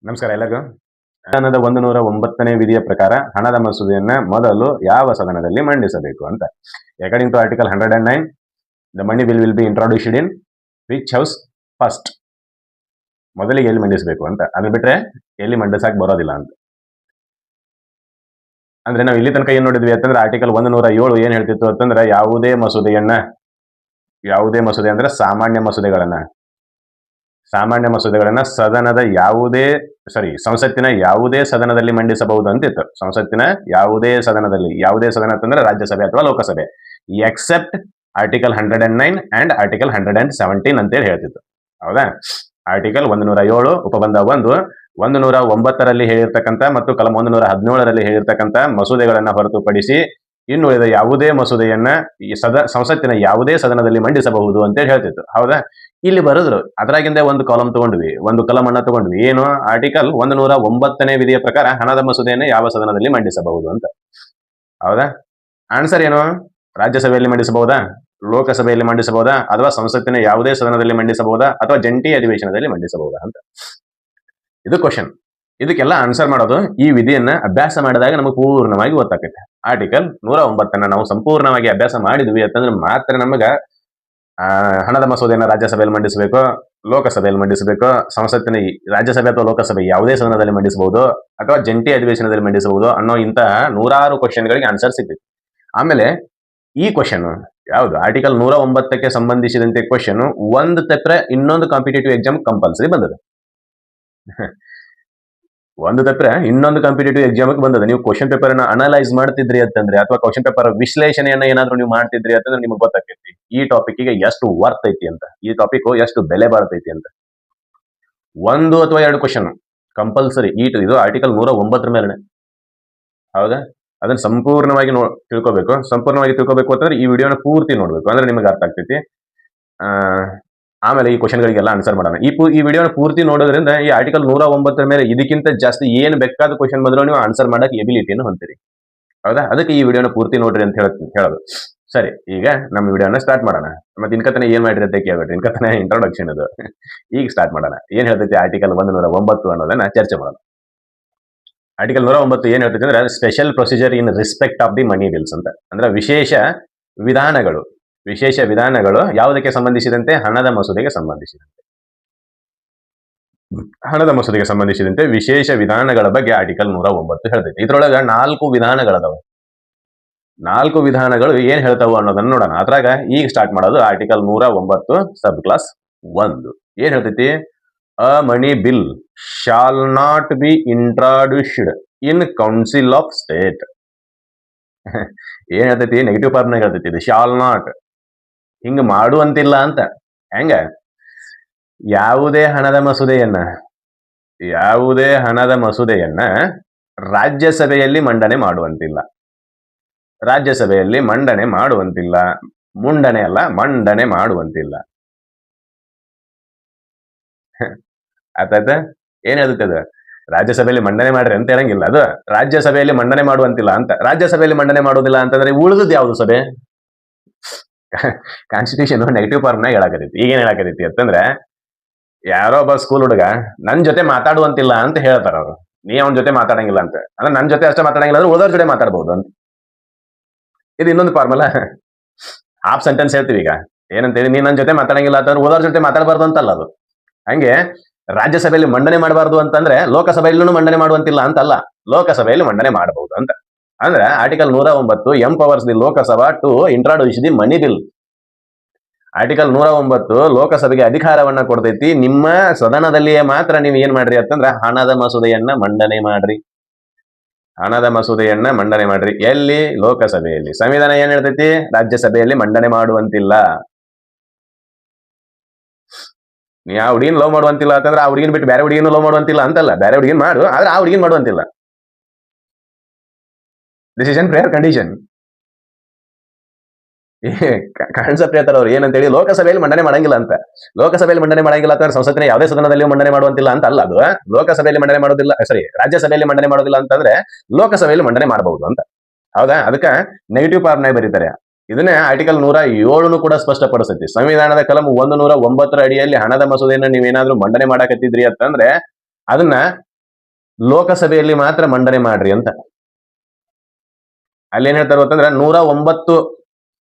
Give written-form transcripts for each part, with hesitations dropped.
ನಮಸ್ಕಾರ ಎಲ್ಲರಿಗೂ. ಸಂವಿಧಾನದ 109ನೇ ವಿಧಿಯ ಪ್ರಕಾರ ಹಣದ ಮಸೂದೆಯನ್ನ ಮೊದಲು ಯಾವ ಸದನದಲ್ಲಿ ಮಂಡಿಸಬೇಕು ಅಂತ. According to article 109, the money bill will be introduced in which house first. ಮೊದಲಿಗೆ ಎಲ್ಲಿ ಮಂಡಿಸಬೇಕು ಅಂತ. ಅದು ಬಿಟ್ರೆ ಎಲ್ಲಿ ಮಂಡಿಸಕ್ ಬರೋದಿಲ್ಲ ಅಂತ. ಅಂದ್ರೆ ನಾವು ಇಲ್ಲಿ ತನಕ ಏನ್ ನೋಡಿದ್ವಿ ಅಂತಂದ್ರೆ ಆರ್ಟಿಕಲ್ 107 ಏನ್ ಹೇಳ್ತಿತ್ತು ಅಂತಂದ್ರೆ ಯಾವುದೇ ಮಸೂದೆ ಅಂದ್ರೆ ಸಾಮಾನ್ಯ ಮಸೂದೆಗಳನ್ನ ಸಂಸತ್ತಿನ ಯಾವುದೇ ಸದನದಲ್ಲಿ ಮಂಡಿಸಬಹುದು ಅಂತಿತ್ತು. ಸಂಸತ್ತಿನ ಯಾವುದೇ ಸದನ ಅಂತಂದ್ರೆ ರಾಜ್ಯಸಭೆ ಅಥವಾ ಲೋಕಸಭೆ, ಎಕ್ಸೆಪ್ಟ್ ಆರ್ಟಿಕಲ್ 109 ಅಂಡ್ ಆರ್ಟಿಕಲ್ 117 ಅಂತೇಳಿ ಹೇಳ್ತಿತ್ತು. ಹೌದಾ? ಆರ್ಟಿಕಲ್ 107 ಉಪಬಂಧ 109ರಲ್ಲಿ ಹೇಳಿರ್ತಕ್ಕಂಥ ಮತ್ತು ಕಲಂ 117ರಲ್ಲಿ ಹೇಳಿರ್ತಕ್ಕಂಥ ಮಸೂದೆಗಳನ್ನ ಹೊರತುಪಡಿಸಿ ಇನ್ನುಳಿದ ಯಾವುದೇ ಮಸೂದೆಯನ್ನ ಸಂಸತ್ತಿನ ಯಾವುದೇ ಸದನದಲ್ಲಿ ಮಂಡಿಸಬಹುದು ಅಂತೇಳಿ ಹೇಳ್ತಿತ್ತು. ಹೌದಾ? ಇಲ್ಲಿ ಬರೆದ್ರು ಅದ್ರಾಗಿಂದ ಒಂದು ಕಾಲಮ್ ಅನ್ನ ತಗೊಂಡ್ವಿ. ಏನು? ಆರ್ಟಿಕಲ್ 109ನೇ ವಿಧಿಯ ಪ್ರಕಾರ ಹಣದ ಮಸೂದೆಯನ್ನು ಯಾವ ಸದನದಲ್ಲಿ ಮಂಡಿಸಬಹುದು ಅಂತ. ಹೌದಾ? ಆನ್ಸರ್ ಏನು? ರಾಜ್ಯಸಭೆಯಲ್ಲಿ ಮಂಡಿಸಬಹುದಾ, ಲೋಕಸಭೆಯಲ್ಲಿ ಮಂಡಿಸಬಹುದಾ, ಅಥವಾ ಸಂಸತ್ತಿನ ಯಾವುದೇ ಸದನದಲ್ಲಿ ಮಂಡಿಸಬಹುದಾ, ಅಥವಾ ಜಂಟಿ ಅಧಿವೇಶನದಲ್ಲಿ ಮಂಡಿಸಬಹುದಾ ಅಂತ. ಇದು ಕ್ವಶನ್. ಇದಕ್ಕೆಲ್ಲ ಆನ್ಸರ್ ಮಾಡೋದು ಈ ವಿಧಿಯನ್ನ ಅಭ್ಯಾಸ ಮಾಡಿದಾಗ ನಮಗೆ ಪೂರ್ಣವಾಗಿ ಗೊತ್ತಾಗುತ್ತೆ. ಆರ್ಟಿಕಲ್ 109ನ್ನ ನಾವು ಸಂಪೂರ್ಣವಾಗಿ ಅಭ್ಯಾಸ ಮಾಡಿದ್ವಿ ಅಂತಂದ್ರೆ ಮಾತ್ರ ನಮಗ ಹಣದ ಮಸೂದೆಯನ್ನ ರಾಜ್ಯಸಭೆಯಲ್ಲಿ ಮಂಡಿಸಬೇಕು, ಲೋಕಸಭೆಯಲ್ಲಿ ಮಂಡಿಸಬೇಕು, ಸಂಸತ್ತಿನ ರಾಜ್ಯಸಭೆ ಅಥವಾ ಲೋಕಸಭೆ ಯಾವುದೇ ಸದನದಲ್ಲಿ ಮಂಡಿಸಬಹುದು ಅಥವಾ ಜಂಟಿ ಅಧಿವೇಶನದಲ್ಲಿ ಮಂಡಿಸಬಹುದು ಅನ್ನೋ ಇಂತಹ 106 ಕ್ವಶನ್ಗಳಿಗೆ ಆನ್ಸರ್ ಸಿಗ್ತೈತಿ. ಆಮೇಲೆ ಈ ಕ್ವಶನ್ ಯಾವುದು? ಆರ್ಟಿಕಲ್ 109ಕ್ಕೆ ಸಂಬಂಧಿಸಿದಂತೆ ಕ್ವಶನ್ ಒಂದು ತಪ್ಪರೆ ಇನ್ನೊಂದು ಕಾಂಪಿಟೇಟಿವ್ ಎಕ್ಸಾಮ್ ಕಂಪಲ್ಸರಿ ಬಂದದ. ಒಂದು ತಪ್ಪರೆ ಇನ್ನೊಂದು ಕಾಂಪಿಟೇಟಿವ್ ಎಕ್ಸಾಮ್ಗೆ ಬಂದದ. ನೀವು ಕ್ವಶನ್ ಪೇಪರ್ ಅನ್ನ ಅನಲೈಸ್ ಮಾಡ್ತಿದ್ರಿ ಅಂತಂದ್ರೆ ಅಥವಾ ಕ್ವಶನ್ ಪೇಪರ್ ವಿಶ್ಲೇಷಣೆಯನ್ನ ಏನಾದ್ರೂ ನೀವು ಮಾಡ್ತಿದ್ರಿ ಅಂತಂದ್ರೆ ನಿಮ್ಗೆ ಗೊತ್ತಾಗ್ತೈತಿ ಈ ಟಾಪಿಕ್ ಗೆ ಎಷ್ಟು ವರ್ತ್ ಐತಿ ಅಂತ, ಈ ಟಾಪಿಕ್ ಎಷ್ಟು ಬೆಲೆ ಬಾಳ್ತೈತಿ ಅಂತ. ಒಂದು ಅಥವಾ ಎರಡು ಕ್ವಶನ್ ಕಂಪಲ್ಸರಿ. ಇದು ಆರ್ಟಿಕಲ್ 109 ಮೇಲೆ. ಹೌದಾ? ಅದನ್ನ ಸಂಪೂರ್ಣವಾಗಿ ತಿಳ್ಕೋಬೇಕು ಅಂತಂದ್ರೆ ಈ ವಿಡಿಯೋನ ಪೂರ್ತಿ ನೋಡ್ಬೇಕು, ಅಂದ್ರೆ ನಿಮಗೆ ಅರ್ಥ ಆಗ್ತೈತಿ. ಆಮೇಲೆ ಈ ಕ್ವಶನ್ಗಳಿಗೆಲ್ಲ ಆನ್ಸರ್ ಮಾಡೋಣ. ಈ ವಿಡಿಯೋನ ಪೂರ್ತಿ ನೋಡೋದ್ರಿಂದ ಈ ಆರ್ಟಿಕಲ್ 109 ಮೇಲೆ ಇದಕ್ಕಿಂತ ಜಾಸ್ತಿ ಏನು ಬೇಕಾದ ಕ್ವಶನ್ ಬಂದ್ರು ನೀವು ಆನ್ಸರ್ ಮಾಡಕ್ಕೆ ಎಬಿಲಿಟಿಯನ್ನು ಹೊಂದಿರಿ. ಹೌದಾ? ಅದಕ್ಕೆ ಈ ವಿಡಿಯೋನ ಪೂರ್ತಿ ನೋಡ್ರಿ ಅಂತ ಹೇಳೋದು. ಸರಿ, ಈಗ ನಮ್ಮ ವಿಡಿಯೋನ ಸ್ಟಾರ್ಟ್ ಮಾಡೋಣ. ಮತ್ತೆ ಇನ್ಕತನ ಏನ್ ಮಾಡಿರಿ ಅಂತ ಕೇಳ್ಬೇಡ್ರಿ, ಇನ್ಕತನ ಇಂಟ್ರೊಡಕ್ಷನ್ ಇದು. ಈಗ ಸ್ಟಾರ್ಟ್ ಮಾಡೋಣ. ಏನ್ ಹೇಳ್ತೈತಿ ಆರ್ಟಿಕಲ್ 109 ಅನ್ನೋದನ್ನ ಚರ್ಚೆ ಮಾಡೋಣ. ಆರ್ಟಿಕಲ್ 109 ಏನ್ ಹೇಳ್ತೈತಿ ಅಂದ್ರೆ special procedure in respect of the money bills ಅಂತ. ಅಂದ್ರೆ ವಿಶೇಷ ವಿಧಾನಗಳು ಯಾವುದಕ್ಕೆ ಸಂಬಂಧಿಸಿದಂತೆ? ಹಣದ ಮಸೂದೆಗೆ ಸಂಬಂಧಿಸಿದಂತೆ ವಿಶೇಷ ವಿಧಾನಗಳ ಬಗ್ಗೆ ಆರ್ಟಿಕಲ್ 109 ಹೇಳ್ತೈತಿ. ಇದ್ರೊಳಗ 4 ವಿಧಾನಗಳದಾವ. 4 ವಿಧಾನಗಳು ಏನ್ ಹೇಳ್ತಾವ ಅನ್ನೋದನ್ನ ನೋಡೋಣ. ಅದ್ರಾಗ ಈಗ ಸ್ಟಾರ್ಟ್ ಮಾಡೋದು ಆರ್ಟಿಕಲ್ 109 ಸಬ್ ಕ್ಲಾಸ್ 1. ಏನ್ ಹೇಳ್ತೈತಿ? A money bill shall not be introduced in council of state. ಏನ್ ಹೇಳ್ತೈತಿ? ನೆಗೆಟಿವ್ ಫಾರ್ಮ್ನಾಗ ಹೇಳ್ತೈತಿ. ಇದು ಶಾಲ್ ನಾಟ್, ಹಿಂಗ ಮಾಡುವಂತಿಲ್ಲ ಅಂತ. ಹೆಂಗ? ಯಾವುದೇ ಹಣದ ಮಸೂದೆಯನ್ನ ರಾಜ್ಯಸಭೆಯಲ್ಲಿ ಮಂಡನೆ ಮಾಡುವಂತಿಲ್ಲ. ಮಂಡನೆ ಮಾಡುವಂತಿಲ್ಲ. ಆತಾಯ್ತ? ಏನ್ ಹೇಳ್ತದೆ? ರಾಜ್ಯಸಭೆಯಲ್ಲಿ ಮಂಡನೆ ಮಾಡ್ರಿ ಅಂತ ಹೇಳಂಗಿಲ್ಲ. ಅದು ರಾಜ್ಯಸಭೆಯಲ್ಲಿ ಮಂಡನೆ ಮಾಡುವಂತಿಲ್ಲ ಅಂತ. ರಾಜ್ಯಸಭೆಯಲ್ಲಿ ಮಂಡನೆ ಮಾಡುವುದಿಲ್ಲ ಅಂತಂದ್ರೆ ಉಳಿದದ್ದು ಯಾವ್ದು ಸಭೆ? ಕಾನ್ಸ್ಟಿಟ್ಯೂಷನ್ ನೆಗೆಟಿವ್ ಫಾರ್ಮ್ನಾಗ ಹೇಳಾಕತೈತಿ. ಈಗೇನ್ ಹೇಳಾಕತೈತಿ ಅಂತಂದ್ರೆ ಯಾರೋ ಒಬ್ಬ ಸ್ಕೂಲ್ ಹುಡುಗ ನನ್ ಜೊತೆ ಮಾತಾಡುವಂತಿಲ್ಲ ಅಂತ ಹೇಳ್ತಾರ ಅವ್ರು. ನೀ ಅವನ ಜೊತೆ ಮಾತಾಡಂಗಿಲ್ಲ ಅಂತ. ಅಂದ್ರೆ ನನ್ ಜೊತೆ ಅಷ್ಟೇ ಮಾತಾಡಂಗಿಲ್ಲ ಅಂದ್ರೆ ಉಳಿದವ್ರ ಜೊತೆ ಮಾತಾಡ್ಬಹುದು ಅಂತ. ಇದು ಇನ್ನೊಂದು ಫಾರ್ಮಲ್ಲ. ಹಾಫ್ ಸೆಂಟೆನ್ಸ್ ಹೇಳ್ತೀವಿ ಈಗ. ಏನಂತೇಳಿ? ನೀನ್ ನನ್ ಜೊತೆ ಮಾತಾಡಂಗಿಲ್ಲ ಅಂತಂದ್ರೆ ಉಳಿದವ್ರ ಜೊತೆ ಮಾತಾಡಬಾರ್ದು ಅಂತಲ್ಲ ಅದು. ಹಂಗೆ ರಾಜ್ಯಸಭೆಯಲ್ಲಿ ಮಂಡನೆ ಮಾಡಬಾರ್ದು ಅಂತಂದ್ರೆ ಲೋಕಸಭೆಯಲ್ಲೂ ಮಂಡನೆ ಮಾಡುವಂತಿಲ್ಲ ಅಂತಲ್ಲ, ಲೋಕಸಭೆಯಲ್ಲಿ ಮಂಡನೆ ಮಾಡಬಹುದು ಅಂತ. ಅಂದ್ರೆ article 109 empowers the Lok Sabha to introduce the money bill. Article 109 ಲೋಕಸಭೆಗೆ ಅಧಿಕಾರವನ್ನ ಕೊಡ್ತೈತಿ. ನಿಮ್ಮ ಸದನದಲ್ಲಿಯೇ ಮಾತ್ರ ನೀವು ಏನ್ ಮಾಡ್ರಿ ಅಂತಂದ್ರೆ ಹಣದ ಮಸೂದೆಯನ್ನ ಮಂಡನೆ ಮಾಡ್ರಿ. ಎಲ್ಲಿ? ಲೋಕಸಭೆಯಲ್ಲಿ. ಸಂವಿಧಾನ ಏನ್ ಹೇಳ್ತೈತಿ? ರಾಜ್ಯಸಭೆಯಲ್ಲಿ ಮಂಡನೆ ಮಾಡುವಂತಿಲ್ಲ. ನೀ ಆ ಹುಡುಗಿನ ಲವ್ ಮಾಡುವಂತಿಲ್ಲ ಅಂತಂದ್ರೆ ಆ ಹುಡುಗಿನ ಬಿಟ್ಟು ಬೇರೆ ಹುಡುಗಿನ ಲವ್ ಮಾಡುವಂತಿಲ್ಲ ಅಂತಲ್ಲ. ಬೇರೆ ಹುಡುಗಿನ ಮಾಡು, ಆದ್ರೆ ಆ ಹುಡುಗಿನ ಮಾಡುವಂತಿಲ್ಲ. This is N prayer condition. Concept ಹೇಳ್ತಾರ ಅವ್ರು ಏನಂತೇಳಿ, ಲೋಕಸಭೆಯಲ್ಲಿ ಮಂಡನೆ ಮಾಡಂಗಿಲ್ಲ ಅಂತ. ಲೋಕಸಭೆಯಲ್ಲಿ ಮಂಡನೆ ಮಾಡಂಗಿಲ್ಲ ಅಂತಂದ್ರೆ ಸಂಸತ್ತಿನ ಯಾವುದೇ ಸದನದಲ್ಲಿ ಮಂಡನೆ ಮಾಡುವಂತಿಲ್ಲ ಅಂತ ಅಲ್ಲ. ಅದು ಲೋಕಸಭೆಯಲ್ಲಿ ಮಂಡನೆ ಮಾಡೋದಿಲ್ಲ, ರಾಜ್ಯಸಭೆಯಲ್ಲಿ ಮಂಡನೆ ಮಾಡೋದಿಲ್ಲ ಅಂತಂದ್ರೆ ಲೋಕಸಭೆಯಲ್ಲಿ ಮಂಡನೆ ಮಾಡಬಹುದು ಅಂತ. ಹೌದಾ? ಅದಕ್ಕೆ ನೆಗೆಟಿವ್ ಫಾರ್ಮ್ನಾಗ ಬರೀತಾರೆ. ಇದನ್ನೇ ಆರ್ಟಿಕಲ್ 107 ಕೂಡ ಸ್ಪಷ್ಟಪಡಿಸ್ತೈತಿ. ಸಂವಿಧಾನದ ಕಲಂ 109 ಅಡಿಯಲ್ಲಿ ಹಣದ ಮಸೂದೆಯನ್ನು ನೀವೇನಾದ್ರೂ ಮಂಡನೆ ಮಾಡಾಕತ್ತಿದ್ರಿ ಅಂತಂದ್ರೆ ಅದನ್ನ ಲೋಕಸಭೆಯಲ್ಲಿ ಮಾತ್ರ ಮಂಡನೆ ಮಾಡ್ರಿ ಅಂತ. ಅಲ್ಲಿ ಏನ್ ಹೇಳ್ತಾರೆ ಅಂತಂದ್ರೆ 109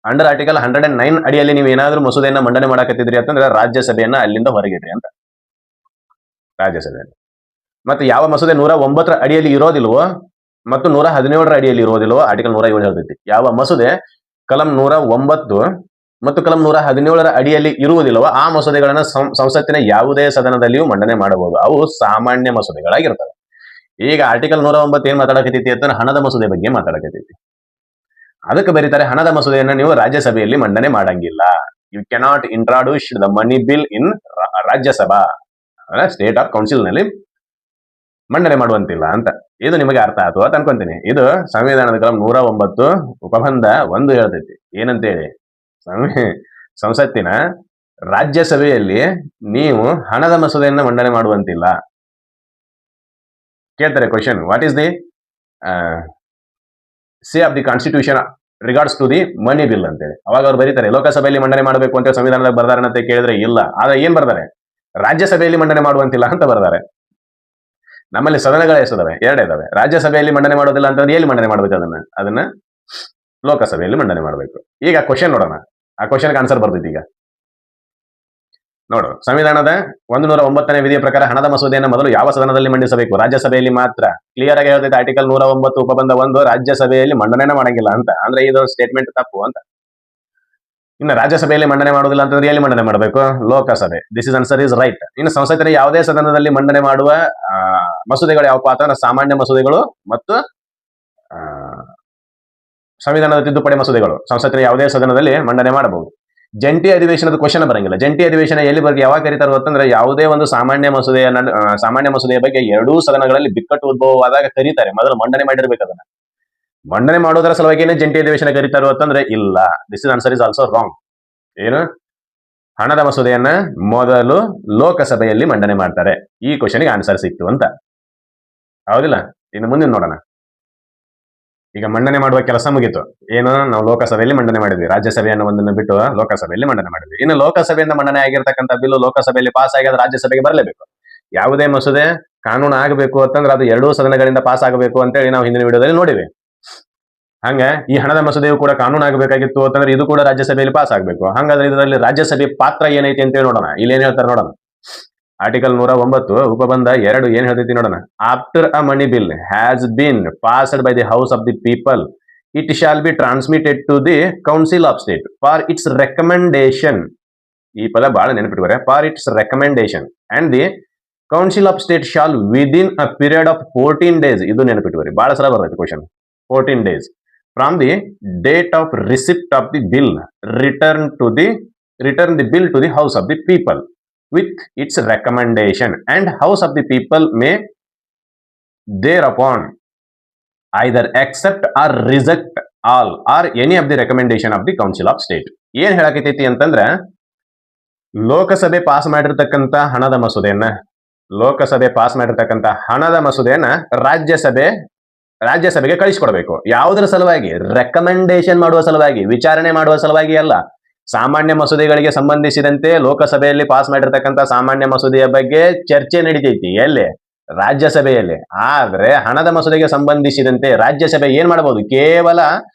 ಅಂಡರ್ ಆರ್ಟಿಕಲ್ 109 ಅಡಿಯಲ್ಲಿ ನೀವು ಏನಾದ್ರೂ ಮಸೂದೆಯನ್ನ ಮಂಡನೆ ಮಾಡಕತ್ತಿದ್ರಿ ಅಂತಂದ್ರೆ ರಾಜ್ಯಸಭೆಯನ್ನ ಅಲ್ಲಿಂದ ಹೊರಗಿಡ್ರಿ ಅಂತ. ರಾಜ್ಯಸಭೆಯಲ್ಲಿ ಮತ್ತೆ ಯಾವ ಮಸೂದೆ 109 ಅಡಿಯಲ್ಲಿ ಇರೋದಿಲ್ವೋ ಮತ್ತು 117 ಅಡಿಯಲ್ಲಿ ಇರೋದಿಲ್ವೋ ಆರ್ಟಿಕಲ್ 107 ಹೇಳ್ತೈತಿ. ಯಾವ ಮಸೂದೆ ಕಲಂ 109 ಮತ್ತು ಕಲಂ 117 ಅಡಿಯಲ್ಲಿ ಇರುವುದಿಲ್ಲವೋ ಆ ಮಸೂದೆಗಳನ್ನ ಸಂಸತ್ತಿನ ಯಾವುದೇ ಸದನದಲ್ಲಿಯೂ ಮಂಡನೆ ಮಾಡಬಹುದು. ಅವು ಸಾಮಾನ್ಯ ಮಸೂದೆಗಳಾಗಿರ್ತವೆ. ಈಗ ಆರ್ಟಿಕಲ್ 109 ಏನ್ ಮಾತಾಡಕತ್ತೈತಿ ಅಂತ ಹಣದ ಮಸೂದೆ ಬಗ್ಗೆ ಮಾತಾಡಕತ್ತೈತಿ. ಅದಕ್ಕೆ ಬರೀತಾರೆ ಹಣದ ಮಸೂದೆಯನ್ನು ನೀವು ರಾಜ್ಯಸಭೆಯಲ್ಲಿ ಮಂಡನೆ ಮಾಡಂಗಿಲ್ಲ. You cannot introduce the money bill in Rajya Sabha state of council ನಲ್ಲಿ ಮಂಡನೆ ಮಾಡುವಂತಿಲ್ಲ ಅಂತ. ಇದು ನಿಮಗೆ ಅರ್ಥ ಆಯ್ತು ಅಂತ ಅನ್ಕೊಂತೀನಿ. ಇದು ಸಂವಿಧಾನದ ಕಲಂ 109 ಉಪಬಂಧ 1 ಹೇಳ್ತೈತಿ. ಏನಂತೇಳಿ, ಸಂಸತ್ತಿನ ರಾಜ್ಯಸಭೆಯಲ್ಲಿ ನೀವು ಹಣದ ಮಸೂದೆಯನ್ನು ಮಂಡನೆ ಮಾಡುವಂತಿಲ್ಲ. ಕೇಳ್ತಾರೆ question, what is the say of the constitution regards to the money bill ಅಂತೇಳಿ. ಅವಾಗ ಅವ್ರು ಬರೀತಾರೆ ಲೋಕಸಭೆಯಲ್ಲಿ ಮಂಡನೆ ಮಾಡಬೇಕು ಅಂತ ಸಂವಿಧಾನದಾಗ ಬರ್ದಾರೆ ಅಂತ ಕೇಳಿದ್ರೆ ಇಲ್ಲ. ಆದ್ರೆ ಏನ್ ಬರ್ತಾರೆ, ರಾಜ್ಯಸಭೆಯಲ್ಲಿ ಮಂಡನೆ ಮಾಡುವಂತಿಲ್ಲ ಅಂತ ಬರ್ತಾರೆ. ನಮ್ಮಲ್ಲಿ ಸದನಗಳು ಎಷ್ಟಿದಾವೆ? 2 ಇದಾವೆ. ರಾಜ್ಯಸಭೆಯಲ್ಲಿ ಮಂಡನೆ ಮಾಡೋದಿಲ್ಲ ಅಂತಂದ್ರೆ ಎಲ್ಲಿ ಮಂಡನೆ ಮಾಡ್ಬೇಕು? ಅದನ್ನ ಲೋಕಸಭೆಯಲ್ಲಿ ಮಂಡನೆ ಮಾಡಬೇಕು. ಈಗ ಕ್ವಶನ್ ನೋಡೋಣ, ಆ ಕ್ವಶನ್ಗೆ ಆನ್ಸರ್ ಬರ್ತೈತಿ. ಈಗ ನೋಡು, ಸಂವಿಧಾನದ 109ನೇ ವಿಧಿಯ ಪ್ರಕಾರ ಹಣದ ಮಸೂದೆಯನ್ನು ಮೊದಲು ಯಾವ ಸದನದಲ್ಲಿ ಮಂಡಿಸಬೇಕು? ರಾಜ್ಯಸಭೆಯಲ್ಲಿ ಮಾತ್ರ. ಕ್ಲಿಯರ್ ಆಗಿ ಹೇಳ್ತೈತೆ ಆರ್ಟಿಕಲ್ 109 ಉಪಬಂಧ 1 ರಾಜ್ಯಸಭೆಯಲ್ಲಿ ಮಂಡನೆ ಮಾಡಂಗಿಲ್ಲ ಅಂತ. ಅಂದ್ರೆ ಇದು ಸ್ಟೇಟ್ಮೆಂಟ್ ತಪ್ಪು ಅಂತ. ಇನ್ನು ರಾಜ್ಯಸಭೆಯಲ್ಲಿ ಮಂಡನೆ ಮಾಡೋದಿಲ್ಲ ಅಂತಂದ್ರೆ ಎಲ್ಲಿ ಮಂಡನೆ ಮಾಡಬೇಕು? Lok Sabha. This is answer is right. ಇನ್ನು ಸಂಸತ್ತಿನ ಯಾವುದೇ ಸದನದಲ್ಲಿ ಮಂಡನೆ ಮಾಡುವ ಮಸೂದೆಗಳು ಯಾವಪ್ಪ ಅಂತಂದ್ರೆ ಸಾಮಾನ್ಯ ಮಸೂದೆಗಳು ಮತ್ತು ಸಂವಿಧಾನದ ತಿದ್ದುಪಡಿ ಮಸೂದೆಗಳು ಸಂಸತ್ತಿನ ಯಾವುದೇ ಸದನದಲ್ಲಿ ಮಂಡನೆ ಮಾಡಬಹುದು. ಜಂಟಿ ಅಧಿವೇಶನದ ಕ್ವಶನ್ ಬರಂಗಿಲ್ಲ. ಜಂಟಿ ಅಧಿವೇಶನ ಎಲ್ಲಿ ಬಗ್ಗೆ ಯಾವಾಗ ಕರೀತಾರೋ ಅಂತಂದ್ರೆ ಯಾವುದೇ ಒಂದು ಸಾಮಾನ್ಯ ಮಸೂದೆಯ ಬಗ್ಗೆ 2 ಸದನಗಳಲ್ಲಿ ಬಿಕ್ಕಟ್ಟು ಉದ್ಭವವಾದಾಗ ಕರೀತಾರೆ. ಮೊದಲು ಮಂಡನೆ ಮಾಡಿರ್ಬೇಕು. ಅದನ್ನ ಮಂಡನೆ ಮಾಡೋದರ ಸಲುವಾಗಿನೇ ಜಂಟಿ ಅಧಿವೇಶನ ಕರೀತಾರೋ ಅಂತಂದ್ರೆ ಇಲ್ಲ. This is answer is also wrong. ಏನು, ಹಣದ ಮಸೂದೆಯನ್ನ ಮೊದಲು ಲೋಕಸಭೆಯಲ್ಲಿ ಮಂಡನೆ ಮಾಡ್ತಾರೆ. ಈ ಕ್ವಶನ್ಗೆ ಆನ್ಸರ್ ಸಿಕ್ತು ಅಂತ, ಹೌದಿಲ್ಲ? ಇನ್ನು ಮುಂದೆ ನೋಡೋಣ. ಈಗ ಮಂಡನೆ ಮಾಡುವ ಕೆಲಸ ಮುಗಿತು. ಏನು, ನಾವು ಲೋಕಸಭೆಯಲ್ಲಿ ಮಂಡನೆ ಮಾಡಿದ್ವಿ. ರಾಜ್ಯಸಭೆಯನ್ನು ಒಂದನ್ನು ಬಿಟ್ಟು ಲೋಕಸಭೆಯಲ್ಲಿ ಮಂಡನೆ ಮಾಡಿದ್ವಿ. ಇನ್ನು ಲೋಕಸಭೆಯಿಂದ ಮಂಡನೆ ಆಗಿರ್ತಕ್ಕಂಥ ಬಿಲ್ಲು ಲೋಕಸಭೆಯಲ್ಲಿ ಪಾಸ್ ಆಗಿ ರಾಜ್ಯಸಭೆಗೆ ಬರಲೇಬೇಕು. ಯಾವುದೇ ಮಸೂದೆ ಕಾನೂನು ಆಗಬೇಕು ಅಂತಂದ್ರೆ ಅದು 2 ಸದನಗಳಿಂದ ಪಾಸ್ ಆಗಬೇಕು ಅಂತೇಳಿ ನಾವು ಹಿಂದಿನ ವಿಡಿಯೋದಲ್ಲಿ ನೋಡಿವಿ. ಹಂಗ ಈ ಹಣದ ಮಸೂದೆಯು ಕೂಡ ಕಾನೂನು ಆಗಬೇಕಾಗಿತ್ತು ಅಂತಂದ್ರೆ ಇದು ಕೂಡ ರಾಜ್ಯಸಭೆಯಲ್ಲಿ ಪಾಸ್ ಆಗಬೇಕು. ಹಂಗಾದ್ರೆ ಇದರಲ್ಲಿ ರಾಜ್ಯಸಭೆ ಪಾತ್ರ ಏನೈತಿ ಅಂತೇಳಿ ನೋಡೋಣ. ಇಲ್ಲಿ ಏನ್ ಹೇಳ್ತಾರೆ ನೋಡೋಣ. ಆರ್ಟಿಕಲ್ 109 ಉಪಬಂಧ 2 ಏನ್ ಹೇಳ್ತೈತಿ ನೋಡೋಣ. After a money bill has been passed by the house of the people it shall be transmitted to the council of state for its recommendation. ಈ ಪದ ಬಹಳ ನೆನಪಿಟ್ಕೋರೆ. For its recommendation and the council of state shall within a period of 14 days. ಇದು ನೆನಪಿಟ್ಕೋರಿ, ಬಹಳ ಸಲ ಬರ್ತೈತಿ question. 14 days from the date of receipt of the bill return the bill to the house of the people with its recommendation, and house of the people may thereupon either accept or reject all or any of the recommendation of the council of state. ಏನ್ ಹೇಳಕೈತಿ ಅಂತಂದ್ರೆ, ಲೋಕಸಭೆ pass ಮಾಡಿರ್ತಕ್ಕಂಥ ಹಣದ ಮಸೂದೆಯನ್ನ ರಾಜ್ಯಸಭೆಗೆ ಕಳಿಸಿಕೊಡ್ಬೇಕು. ಯಾವುದರ ಸಲುವಾಗಿ? Recommendation ಮಾಡುವ ಸಲುವಾಗಿ, ವಿಚಾರಣೆ ಮಾಡುವ ಸಲುವಾಗಿ ಅಲ್ಲ. ಸಾಮಾನ್ಯ ಮಸೂದೆಗಳಿಗೆ ಸಂಬಂಧಿಸಿದಂತೆ ಲೋಕಸಭೆಯಲ್ಲಿ ಪಾಸ್ ಮಾಡಿರ್ತಕ್ಕಂಥ ಸಾಮಾನ್ಯ ಮಸೂದೆಯ ಬಗ್ಗೆ ಚರ್ಚೆ ನಡೀತೈತಿ. ಎಲ್ಲಿ? ರಾಜ್ಯಸಭೆಯಲ್ಲಿ. ಆದ್ರೆ ಹಣದ ಮಸೂದೆಗೆ ಸಂಬಂಧಿಸಿದಂತೆ ರಾಜ್ಯಸಭೆ ಏನ್ ಮಾಡಬಹುದು? ಕೇವಲ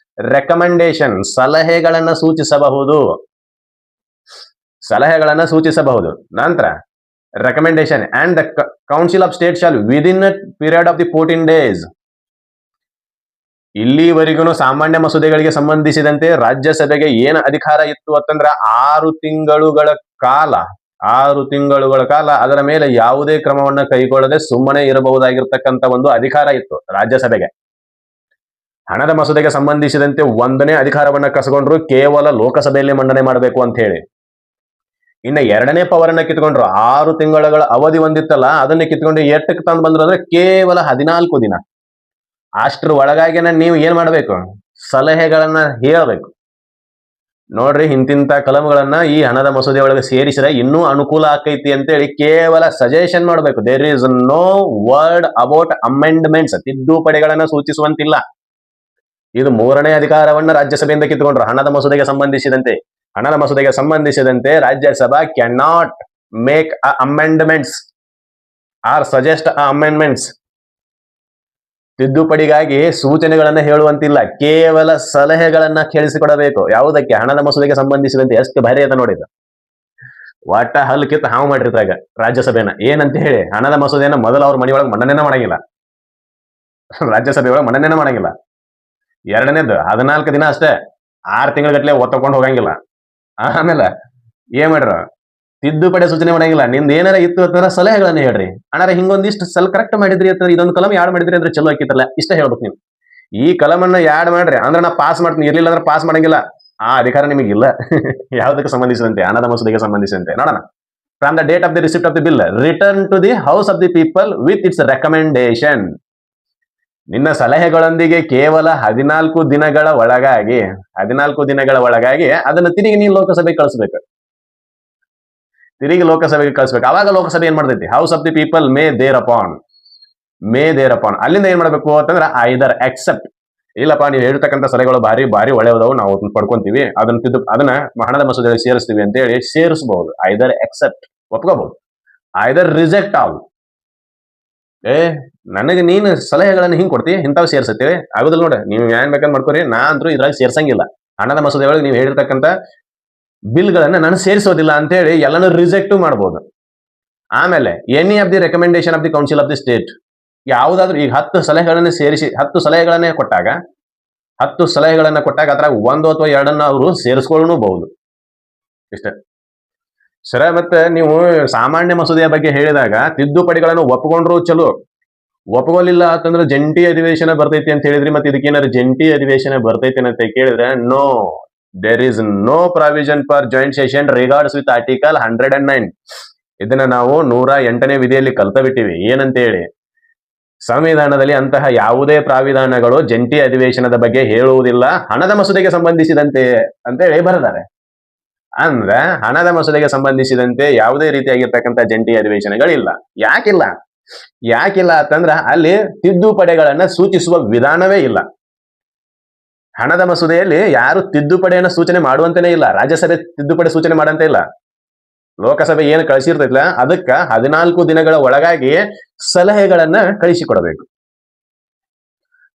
ರೆಕಮೆಂಡೇಶನ್, ಸಲಹೆಗಳನ್ನ ಸೂಚಿಸಬಹುದು. ನಂತರ recommendation and the council of state shall within a period of the 14 days. ಇಲ್ಲಿವರೆಗೂ ಸಾಮಾನ್ಯ ಮಸೂದೆಗಳಿಗೆ ಸಂಬಂಧಿಸಿದಂತೆ ರಾಜ್ಯಸಭೆಗೆ ಏನು ಅಧಿಕಾರ ಇತ್ತು ಅಂತಂದ್ರೆ 6 ತಿಂಗಳುಗಳ ಕಾಲ ಅದರ ಮೇಲೆ ಯಾವುದೇ ಕ್ರಮವನ್ನ ಕೈಗೊಳ್ಳದೆ ಸುಮ್ಮನೆ ಇರಬಹುದಾಗಿರ್ತಕ್ಕಂಥ ಒಂದು ಅಧಿಕಾರ ಇತ್ತು ರಾಜ್ಯಸಭೆಗೆ. ಹಣದ ಮಸೂದೆಗೆ ಸಂಬಂಧಿಸಿದಂತೆ 1ನೇ ಅಧಿಕಾರವನ್ನ ಕಸಗೊಂಡ್ರು ಕೇವಲ ಲೋಕಸಭೆಯಲ್ಲಿ ಮಂಡನೆ ಮಾಡಬೇಕು ಅಂತ ಹೇಳಿ. ಇನ್ನು 2ನೇ ಪವರನ್ನ ಕಿತ್ಕೊಂಡ್ರು. 6 ತಿಂಗಳ ಅವಧಿ ಒಂದಿತ್ತಲ್ಲ, ಅದನ್ನ ಕಿತ್ಕೊಂಡು ಎಟ್ಟಕ್ಕೆ ತಂದು ಬಂದ್ರು ಅಂದ್ರೆ ಕೇವಲ 14 ದಿನ. ಅಷ್ಟ್ರ ಒಳಗಾಗಿನ ನೀವು ಏನ್ ಮಾಡ್ಬೇಕು? ಸಲಹೆಗಳನ್ನ ಹೇಳಬೇಕು. ನೋಡ್ರಿ, ಇಂತಿಂತ ಕಲಂಗಳನ್ನ ಈ ಹಣದ ಮಸೂದೆ ಒಳಗೆ ಸೇರಿಸಿದ್ರೆ ಇನ್ನೂ ಅನುಕೂಲ ಆಕೈತಿ ಅಂತೇಳಿ ಕೇವಲ ಸಜೆಷನ್ ಮಾಡಬೇಕು. There is no word about amendments. ತಿದ್ದುಪಡಿಗಳನ್ನ ಸೂಚಿಸುವಂತಿಲ್ಲ. ಇದು 3ನೇ ಅಧಿಕಾರವನ್ನ ರಾಜ್ಯಸಭೆಯಿಂದ ಕಿತ್ಕೊಂಡ್ರು. ಹಣದ ಮಸೂದೆಗೆ ಸಂಬಂಧಿಸಿದಂತೆ Rajya Sabha can not make amendments or suggest amendments. ತಿದ್ದುಪಡಿಗಾಗಿ ಸೂಚನೆಗಳನ್ನ ಹೇಳುವಂತಿಲ್ಲ, ಕೇವಲ ಸಲಹೆಗಳನ್ನ ಕೇಳಿಸಿಕೊಡಬೇಕು. ಯಾವುದಕ್ಕೆ? ಹಣದ ಮಸೂದೆಗೆ ಸಂಬಂಧಿಸಿದಂತೆ. ಎಷ್ಟು ಭಾರಿ ಅದ ನೋಡಿದ. ಒಟ್ಟ ಹಲ್ಲು ಕಿತ್ತ ಹಾವು ಮಾಡಿರ್ತಾಗ ರಾಜ್ಯಸಭೆನ ಏನಂತ ಹೇಳಿ, ಹಣದ ಮಸೂದೆಯನ್ನ ಮೊದಲು ಅವ್ರ ಮನೆ ಒಳಗೆ ಮಂಡನೆನ ಮಾಡಂಗಿಲ್ಲ, ರಾಜ್ಯಸಭೆ ಒಳಗೆ ಮಂಡನೆನ ಮಾಡಂಗಿಲ್ಲ. ಎರಡನೇದು 14 ದಿನ ಅಷ್ಟೇ, 6 ತಿಂಗಳ ಒತ್ತಕೊಂಡು ಹೋಗಂಗಿಲ್ಲ. ಆಮೇಲೆ ಏನ್ ಮಾಡ್ರ, ತಿದ್ದುಪಡಿ ಸೂಚನೆ ಮಾಡಂಗಿಲ್ಲ. ನಿಮ್ದು ಏನಾರ ಇತ್ತು ಅಂತಂದ್ರೆ ಸಲಹೆಗಳನ್ನ ಹೇಳ್ರಿ. ಅಣ್ಣಾರ ಹಿಂಗೊಂದಿಷ್ಟು ಕರೆಕ್ಟ್ ಮಾಡಿದ್ರಿ ಅಂತ, ಇದೊಂದು ಕಲಂ ಯಾಡ್ ಮಾಡಿದ್ರಿ ಅಂದ್ರೆ ಚಲೋ ಆಕಿತ್ತಲ್ಲ, ಇಷ್ಟ ಹೇಳ್ಬೇಕು ನೀವು. ಈ ಕಲಮನ್ನ ಯಾಡ್ ಮಾಡ್ರಿ ಅಂದ್ರೆ ನಾ ಪಾಸ್ ಮಾಡ್ತೀನಿ, ಇರ್ಲಿಲ್ಲ ಅಂದ್ರೆ ಪಾಸ್ ಮಾಡಂಗಿಲ್ಲ. ಆ ಅಧಿಕಾರ ನಿಮಗಿಲ್ಲ. ಯಾವುದಕ್ಕೆ ಸಂಬಂಧಿಸಿದಂತೆ? ಹಣದ ಮಸೂದೆಗೆ ಸಂಬಂಧಿಸಿದಂತೆ. ನೋಡೋಣ. From the date of the receipt of the bill return to the house of the people with its recommendation. ನಿನ್ನ ಸಲಹೆಗಳೊಂದಿಗೆ ಕೇವಲ 14 ದಿನಗಳ ಒಳಗಾಗಿ ಅದನ್ನು ತಿರುಗಿ ನೀನು ಲೋಕಸಭೆಗೆ ಕಳಿಸ್ಬೇಕು. ಅವಾಗ ಲೋಕಸಭೆ ಏನ್ ಮಾಡ್ತೈತಿ? House of the people may thereupon. ಅಲ್ಲಿಂದ ಏನ್ ಮಾಡ್ಬೇಕು ಅಂತಂದ್ರೆ ಐದರ್ ಅಕ್ಸೆಪ್ಟ್, ಇಲ್ಲಪ್ಪ ನೀವು ಹೇಳ್ತಕ್ಕಂಥ ಸಲಹೆಗಳು ಭಾರಿ ಭಾರಿ ಒಳ್ಳೆಯದವು, ನಾವು ಪಡ್ಕೊಂತೀವಿ, ಅದನ್ನ ಹಣದ ಮಸೂದೆಯಲ್ಲಿ ಸೇರಿಸ್ತೀವಿ ಅಂತ ಹೇಳಿ ಸೇರಿಸಬಹುದು. ಐದರ್ ಅಕ್ಸೆಪ್ಟ್, ಒಪ್ಕೋಬಹುದು. ಐದರ್ ರಿಜೆಕ್ಟ್ ಆಲ್. ನನಗೆ ನೀನು ಸಲಹೆಗಳನ್ನ ಹಿಂಗ್ ಕೊಡ್ತಿ, ಇಂಥವ್ ಸೇರ್ಸತ್ತೇವೆ ಆಗುದಿಲ್ಲ ನೋಡ್ರಿ, ನೀವು ಏನ್ ಬೇಕಂತ ಮಾಡ್ಕೋರಿ, ನಾ ಅಂತೂ ಇದ್ರಾಗ ಸೇರ್ಸಂಗಿಲ್ಲ. ಹಣದ ಮಸೂದೆ ಒಳಗೆ ನೀವು ಹೇಳಿರ್ತಕ್ಕಂಥ ಬಿಲ್ಗಳನ್ನ ನಾನು ಸೇರಿಸೋದಿಲ್ಲ ಅಂತ ಹೇಳಿ ಎಲ್ಲಾನು ರಿಜೆಕ್ಟ್ ಮಾಡಬಹುದು. ಆಮೇಲೆ any of the recommendation of the council of the state, ಯಾವುದಾದ್ರೂ ಈಗ 10 ಸಲಹೆಗಳನ್ನ ಸೇರಿಸಿ 10 ಸಲಹೆಗಳನ್ನೇ ಕೊಟ್ಟಾಗ ಅದ್ರಾಗ 1 ಅಥವಾ 2 ಅವರು ಸೇರಿಸ್ಕೊಳ್ಳಬಹುದು. ಇಷ್ಟೇ ಸರ. ಮತ್ತೆ ನೀವು ಸಾಮಾನ್ಯ ಮಸೂದೆಯ ಬಗ್ಗೆ ಹೇಳಿದಾಗ ತಿದ್ದುಪಡಿಗಳನ್ನು ಒಪ್ಕೊಂಡ್ರು ಚಲೋ, ಒಪ್ಕೊಳ್ಳಿಲ್ಲ ಅಂತಂದ್ರೆ ಜಂಟಿ ಅಧಿವೇಶನ ಬರ್ತೈತಿ ಅಂತ ಹೇಳಿದ್ರಿ. ಮತ್ತೆ ಇದಕ್ಕೇನಾದ್ರು ಜಂಟಿ ಅಧಿವೇಶನ ಬರ್ತೈತಿ ಅಂತ ಕೇಳಿದ್ರೆ no, there is no provision for joint session regards with article 109. ಇದನ್ನ ನಾವು 108ನೇ ವಿಧಿಯಲ್ಲಿ ಕಲ್ತ ಬಿಟ್ಟಿವಿ. ಏನಂತ ಹೇಳಿ, ಸಂವಿಧಾನದಲ್ಲಿ ಅಂತಹ ಯಾವುದೇ ಪ್ರಾವಿಧಾನಗಳು ಜಂಟಿ ಅಧಿವೇಶನದ ಬಗ್ಗೆ ಹೇಳುವುದಿಲ್ಲ, ಹಣದ ಮಸೂದೆಗೆ ಸಂಬಂಧಿಸಿದಂತೆ ಅಂತ ಹೇಳಿ ಬರೆದಾರೆ. ಅಂದ್ರ ಹಣದ ಮಸೂದೆಗೆ ಸಂಬಂಧಿಸಿದಂತೆ ಯಾವುದೇ ರೀತಿಯಾಗಿರ್ತಕ್ಕಂಥ ಜಂಟಿ ಅಧಿವೇಶನಗಳಿಲ್ಲ. ಯಾಕಿಲ್ಲ ಅಂತಂದ್ರ ಅಲ್ಲಿ ತಿದ್ದುಪಡಿಗಳನ್ನ ಸೂಚಿಸುವ ವಿಧಾನವೇ ಇಲ್ಲ. ಹಣದ ಮಸೂದೆಯಲ್ಲಿ ಯಾರು ತಿದ್ದುಪಡಿಯನ್ನ ಸೂಚನೆ ಮಾಡುವಂತನೇ ಇಲ್ಲ. ರಾಜ್ಯಸಭೆ ತಿದ್ದುಪಡಿ ಸೂಚನೆ ಮಾಡಂತ ಇಲ್ಲ. ಲೋಕಸಭೆ ಏನು ಕಳಿಸಿರ್ತೈತಿಲ್ಲ ಅದಕ್ಕ 14 ದಿನಗಳ ಒಳಗಾಗಿ ಸಲಹೆಗಳನ್ನ ಕಳಿಸಿಕೊಡಬೇಕು.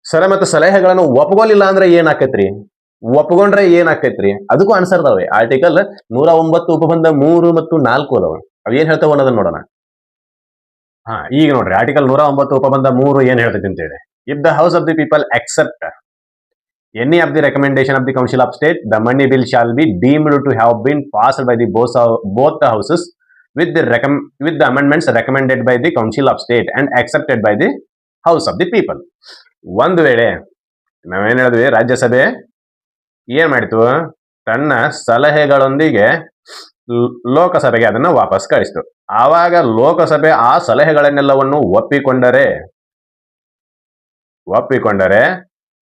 ಸರ, ಮತ್ತೆ ಸಲಹೆಗಳನ್ನು ಒಪ್ಕೊಳ್ಳಿಲ್ಲ ಅಂದ್ರೆ ಏನಾಕೈತ್ರಿ? ಒಪ್ಕೊಂಡ್ರೆ ಏನಾಕೈತ್ರಿ? ಅದಕ್ಕೂ ಆನ್ಸರ್ ಅದಾವೆ. ಆರ್ಟಿಕಲ್ 109 ಉಪಬಂಧ 3 ಮತ್ತು 4 ಅದಾವ. ಅವ್ ಏನ್ ಹೇಳ್ತಾವ ಅನ್ನೋದನ್ನ ನೋಡೋಣ. ಈಗ ನೋಡ್ರಿ, ಆರ್ಟಿಕಲ್ 109 ಉಪಬಂಧ 3 ಏನ್ ಹೇಳ್ತೈತಿ ಅಂತ ಹೇಳಿ, if the house of the people accept any of the recommendation of the council of state, the money bill shall be deemed to have been passed by the both the houses with the amendments recommended by the council of state and accepted by the house of the people. ಒಂದು ವೇಳೆ ನಾವೇನ್ ಹೇಳಿದ್ವಿ, ರಾಜ್ಯಸಭೆ ಏನ್ ಮಾಡಿತು, ತನ್ನ ಸಲಹೆಗಳೊಂದಿಗೆ ಲೋಕಸಭೆಗೆ ಅದನ್ನ ವಾಪಸ್ ಕಳಿಸ್ತು. ಆವಾಗ ಲೋಕಸಭೆ ಆ ಸಲಹೆಗಳನ್ನೆಲ್ಲವನ್ನು ಒಪ್ಪಿಕೊಂಡರೆ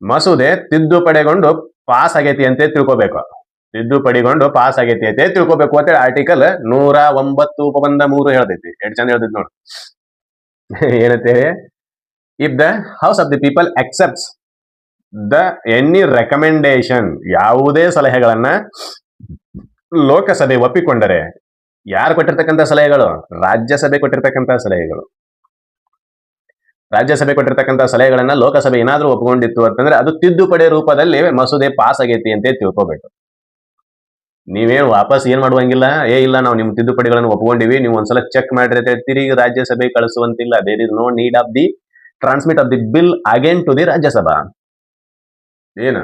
ಮಸೂದೆ ತಿದ್ದುಪಡಿಗೊಂಡು ಪಾಸ್ ಆಗೈತಿ ಅಂತ ತಿಳ್ಕೋಬೇಕು. ಅಂತೇಳಿ ಆರ್ಟಿಕಲ್ 109 ಉಪಬಂಧ 3 ಹೇಳ್ತೈತಿ. ಎಷ್ಟು ಚಂದ ಹೇಳ್ತೈತಿ ನೋಡು. ಏನಂತೇಳಿ, if the house of the people accepts the any recommendation, ಯಾವುದೇ ಸಲಹೆಗಳನ್ನ ಲೋಕಸಭೆ ಒಪ್ಪಿಕೊಂಡರೆ, ಯಾರು ಕೊಟ್ಟಿರ್ತಕ್ಕಂಥ ಸಲಹೆಗಳು? ರಾಜ್ಯಸಭೆ ಕೊಟ್ಟಿರ್ತಕ್ಕಂಥ ಸಲಹೆಗಳು. ರಾಜ್ಯಸಭೆ ಕೊಟ್ಟಿರ್ತಕ್ಕಂಥ ಸಲಹೆಗಳನ್ನ ಲೋಕಸಭೆ ಏನಾದ್ರೂ ಒಪ್ಕೊಂಡಿತ್ತು ಅಂತಂದ್ರೆ ಅದು ತಿದ್ದುಪಡಿ ರೂಪದಲ್ಲಿ ಮಸೂದೆ ಪಾಸ್ ಆಗೈತಿ ಅಂತ ತಿಳ್ಕೋಬೇಕು. ನೀವೇನು ವಾಪಸ್ ಏನ್ ಮಾಡುವಂಗಿಲ್ಲ. ಇಲ್ಲ, ನಾವು ನಿಮ್ ತಿದ್ದುಪಡಿಗಳನ್ನು ಒಪ್ಕೊಂಡಿವಿ, ನೀವು ಒಂದ್ಸಲ ಚೆಕ್ ಮಾಡ್ರಿ ಅಂತ ತಿರುಗಿ ರಾಜ್ಯಸಭೆ ಕಳಿಸುವಂತಿಲ್ಲ. There is no need of the transmit of the bill again to the Rajya Sabha. ಏನು,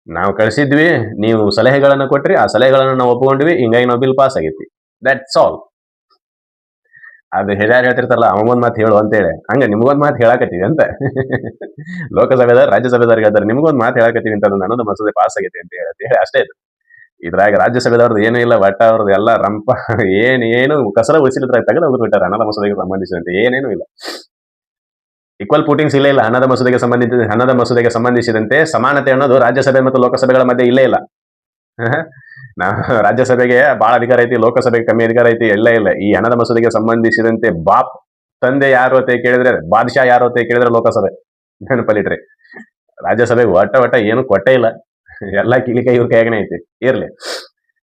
ನಾವು ಕಳಿಸಿದ್ವಿ, ನೀವು ಸಲಹೆಗಳನ್ನ ಕೊಟ್ರಿ, ಆ ಸಲಹೆಗಳನ್ನ ನಾವು ಒಪ್ಕೊಂಡಿವಿ, ಹಿಂಗಾಗಿ ನಾವು ಬಿಲ್ ಪಾಸ್ ಆಗೈತಿ. That's all. ಅದು ಹಿರಿಯರು ಹೇಳ್ತಿರ್ತಾರಲ್ಲ, ಅವಗೊಂದ್ ಮಾತು ಹೇಳು ಅಂತೇಳಿ, ಹಂಗ ನಿಮ್ಗೊಂದ್ ಮಾತು ಹೇಳಾಕತ್ತೀವಿ ಅಂತ. ಲೋಕಸಭೆದ ರಾಜ್ಯಸಭೆದವ್ರಿಗೆ ಹೇಳ್ತಾರೆ, ನಿಮ್ಗೊಂದ್ ಮಾತು ಹೇಳಾಕತ್ತೀವಿ ಅಂತ, ನನ್ನದು ಮಸೂದೆ ಪಾಸ್ ಆಗೈತಿ ಅಂತ ಹೇಳಿ ಅಷ್ಟೇ ಇದು. ಇದ್ರಾಗ ರಾಜ್ಯಸಭೆದವ್ರದ್ದು ಏನೂ ಇಲ್ಲ, ಒಟ್ಟ ಅವ್ರದ್ದು ಎಲ್ಲ ರಂಪ ಏನು ಕಸರ ಉಳಿಸಿದ್ರಾಗ ತೆಗೆದು ಹೋಗ್ಬಿಟ್ಟಾರೆ. ಹಣದ ಮಸೂದೆಗೆ ಸಂಬಂಧಿಸಿದಂತೆ ಏನೇನು ಇಲ್ಲ. ಈಕ್ವಲ್ ಫೂಟಿಂಗ್ಸ್ ಇಲ್ಲೇ ಇಲ್ಲ. ಹಣದ ಮಸೂದೆಗೆ ಸಂಬಂಧಿಸಿದಂತೆ ಸಮಾನತೆ ಅನ್ನೋದು ರಾಜ್ಯಸಭೆ ಮತ್ತು ಲೋಕಸಭೆಗಳ ಮಧ್ಯೆ ಇಲ್ಲೇ ಇಲ್ಲ. ರಾಜ್ಯಸಭೆಗೆ ಬಹಳ ಅಧಿಕಾರ ಐತಿ, ಲೋಕಸಭೆಗೆ ಕಮ್ಮಿ ಅಧಿಕಾರ ಐತಿ, ಇಲ್ಲ. ಈ ಹಣದ ಮಸೂದೆಗೆ ಸಂಬಂಧಿಸಿದಂತೆ ಬಾಪ್ ತಂದೆ ಯಾರು ಅಂತ ಕೇಳಿದ್ರೆ, ಬಾದ್ಶಾ ಯಾರು ಅಂತ ಕೇಳಿದ್ರೆ ಲೋಕಸಭೆ ನೆನಪಲ್ಲಿಟ್ರಿ. ರಾಜ್ಯಸಭೆಗೆ ಒಟ್ಟ ಏನು ಕೊಟ್ಟೇ ಇಲ್ಲ. ಎಲ್ಲ ಕಿಲಿಕೈ ಇವ್ರ ಕೈಯಾಗನೇ ಐತಿ. ಇರ್ಲಿ.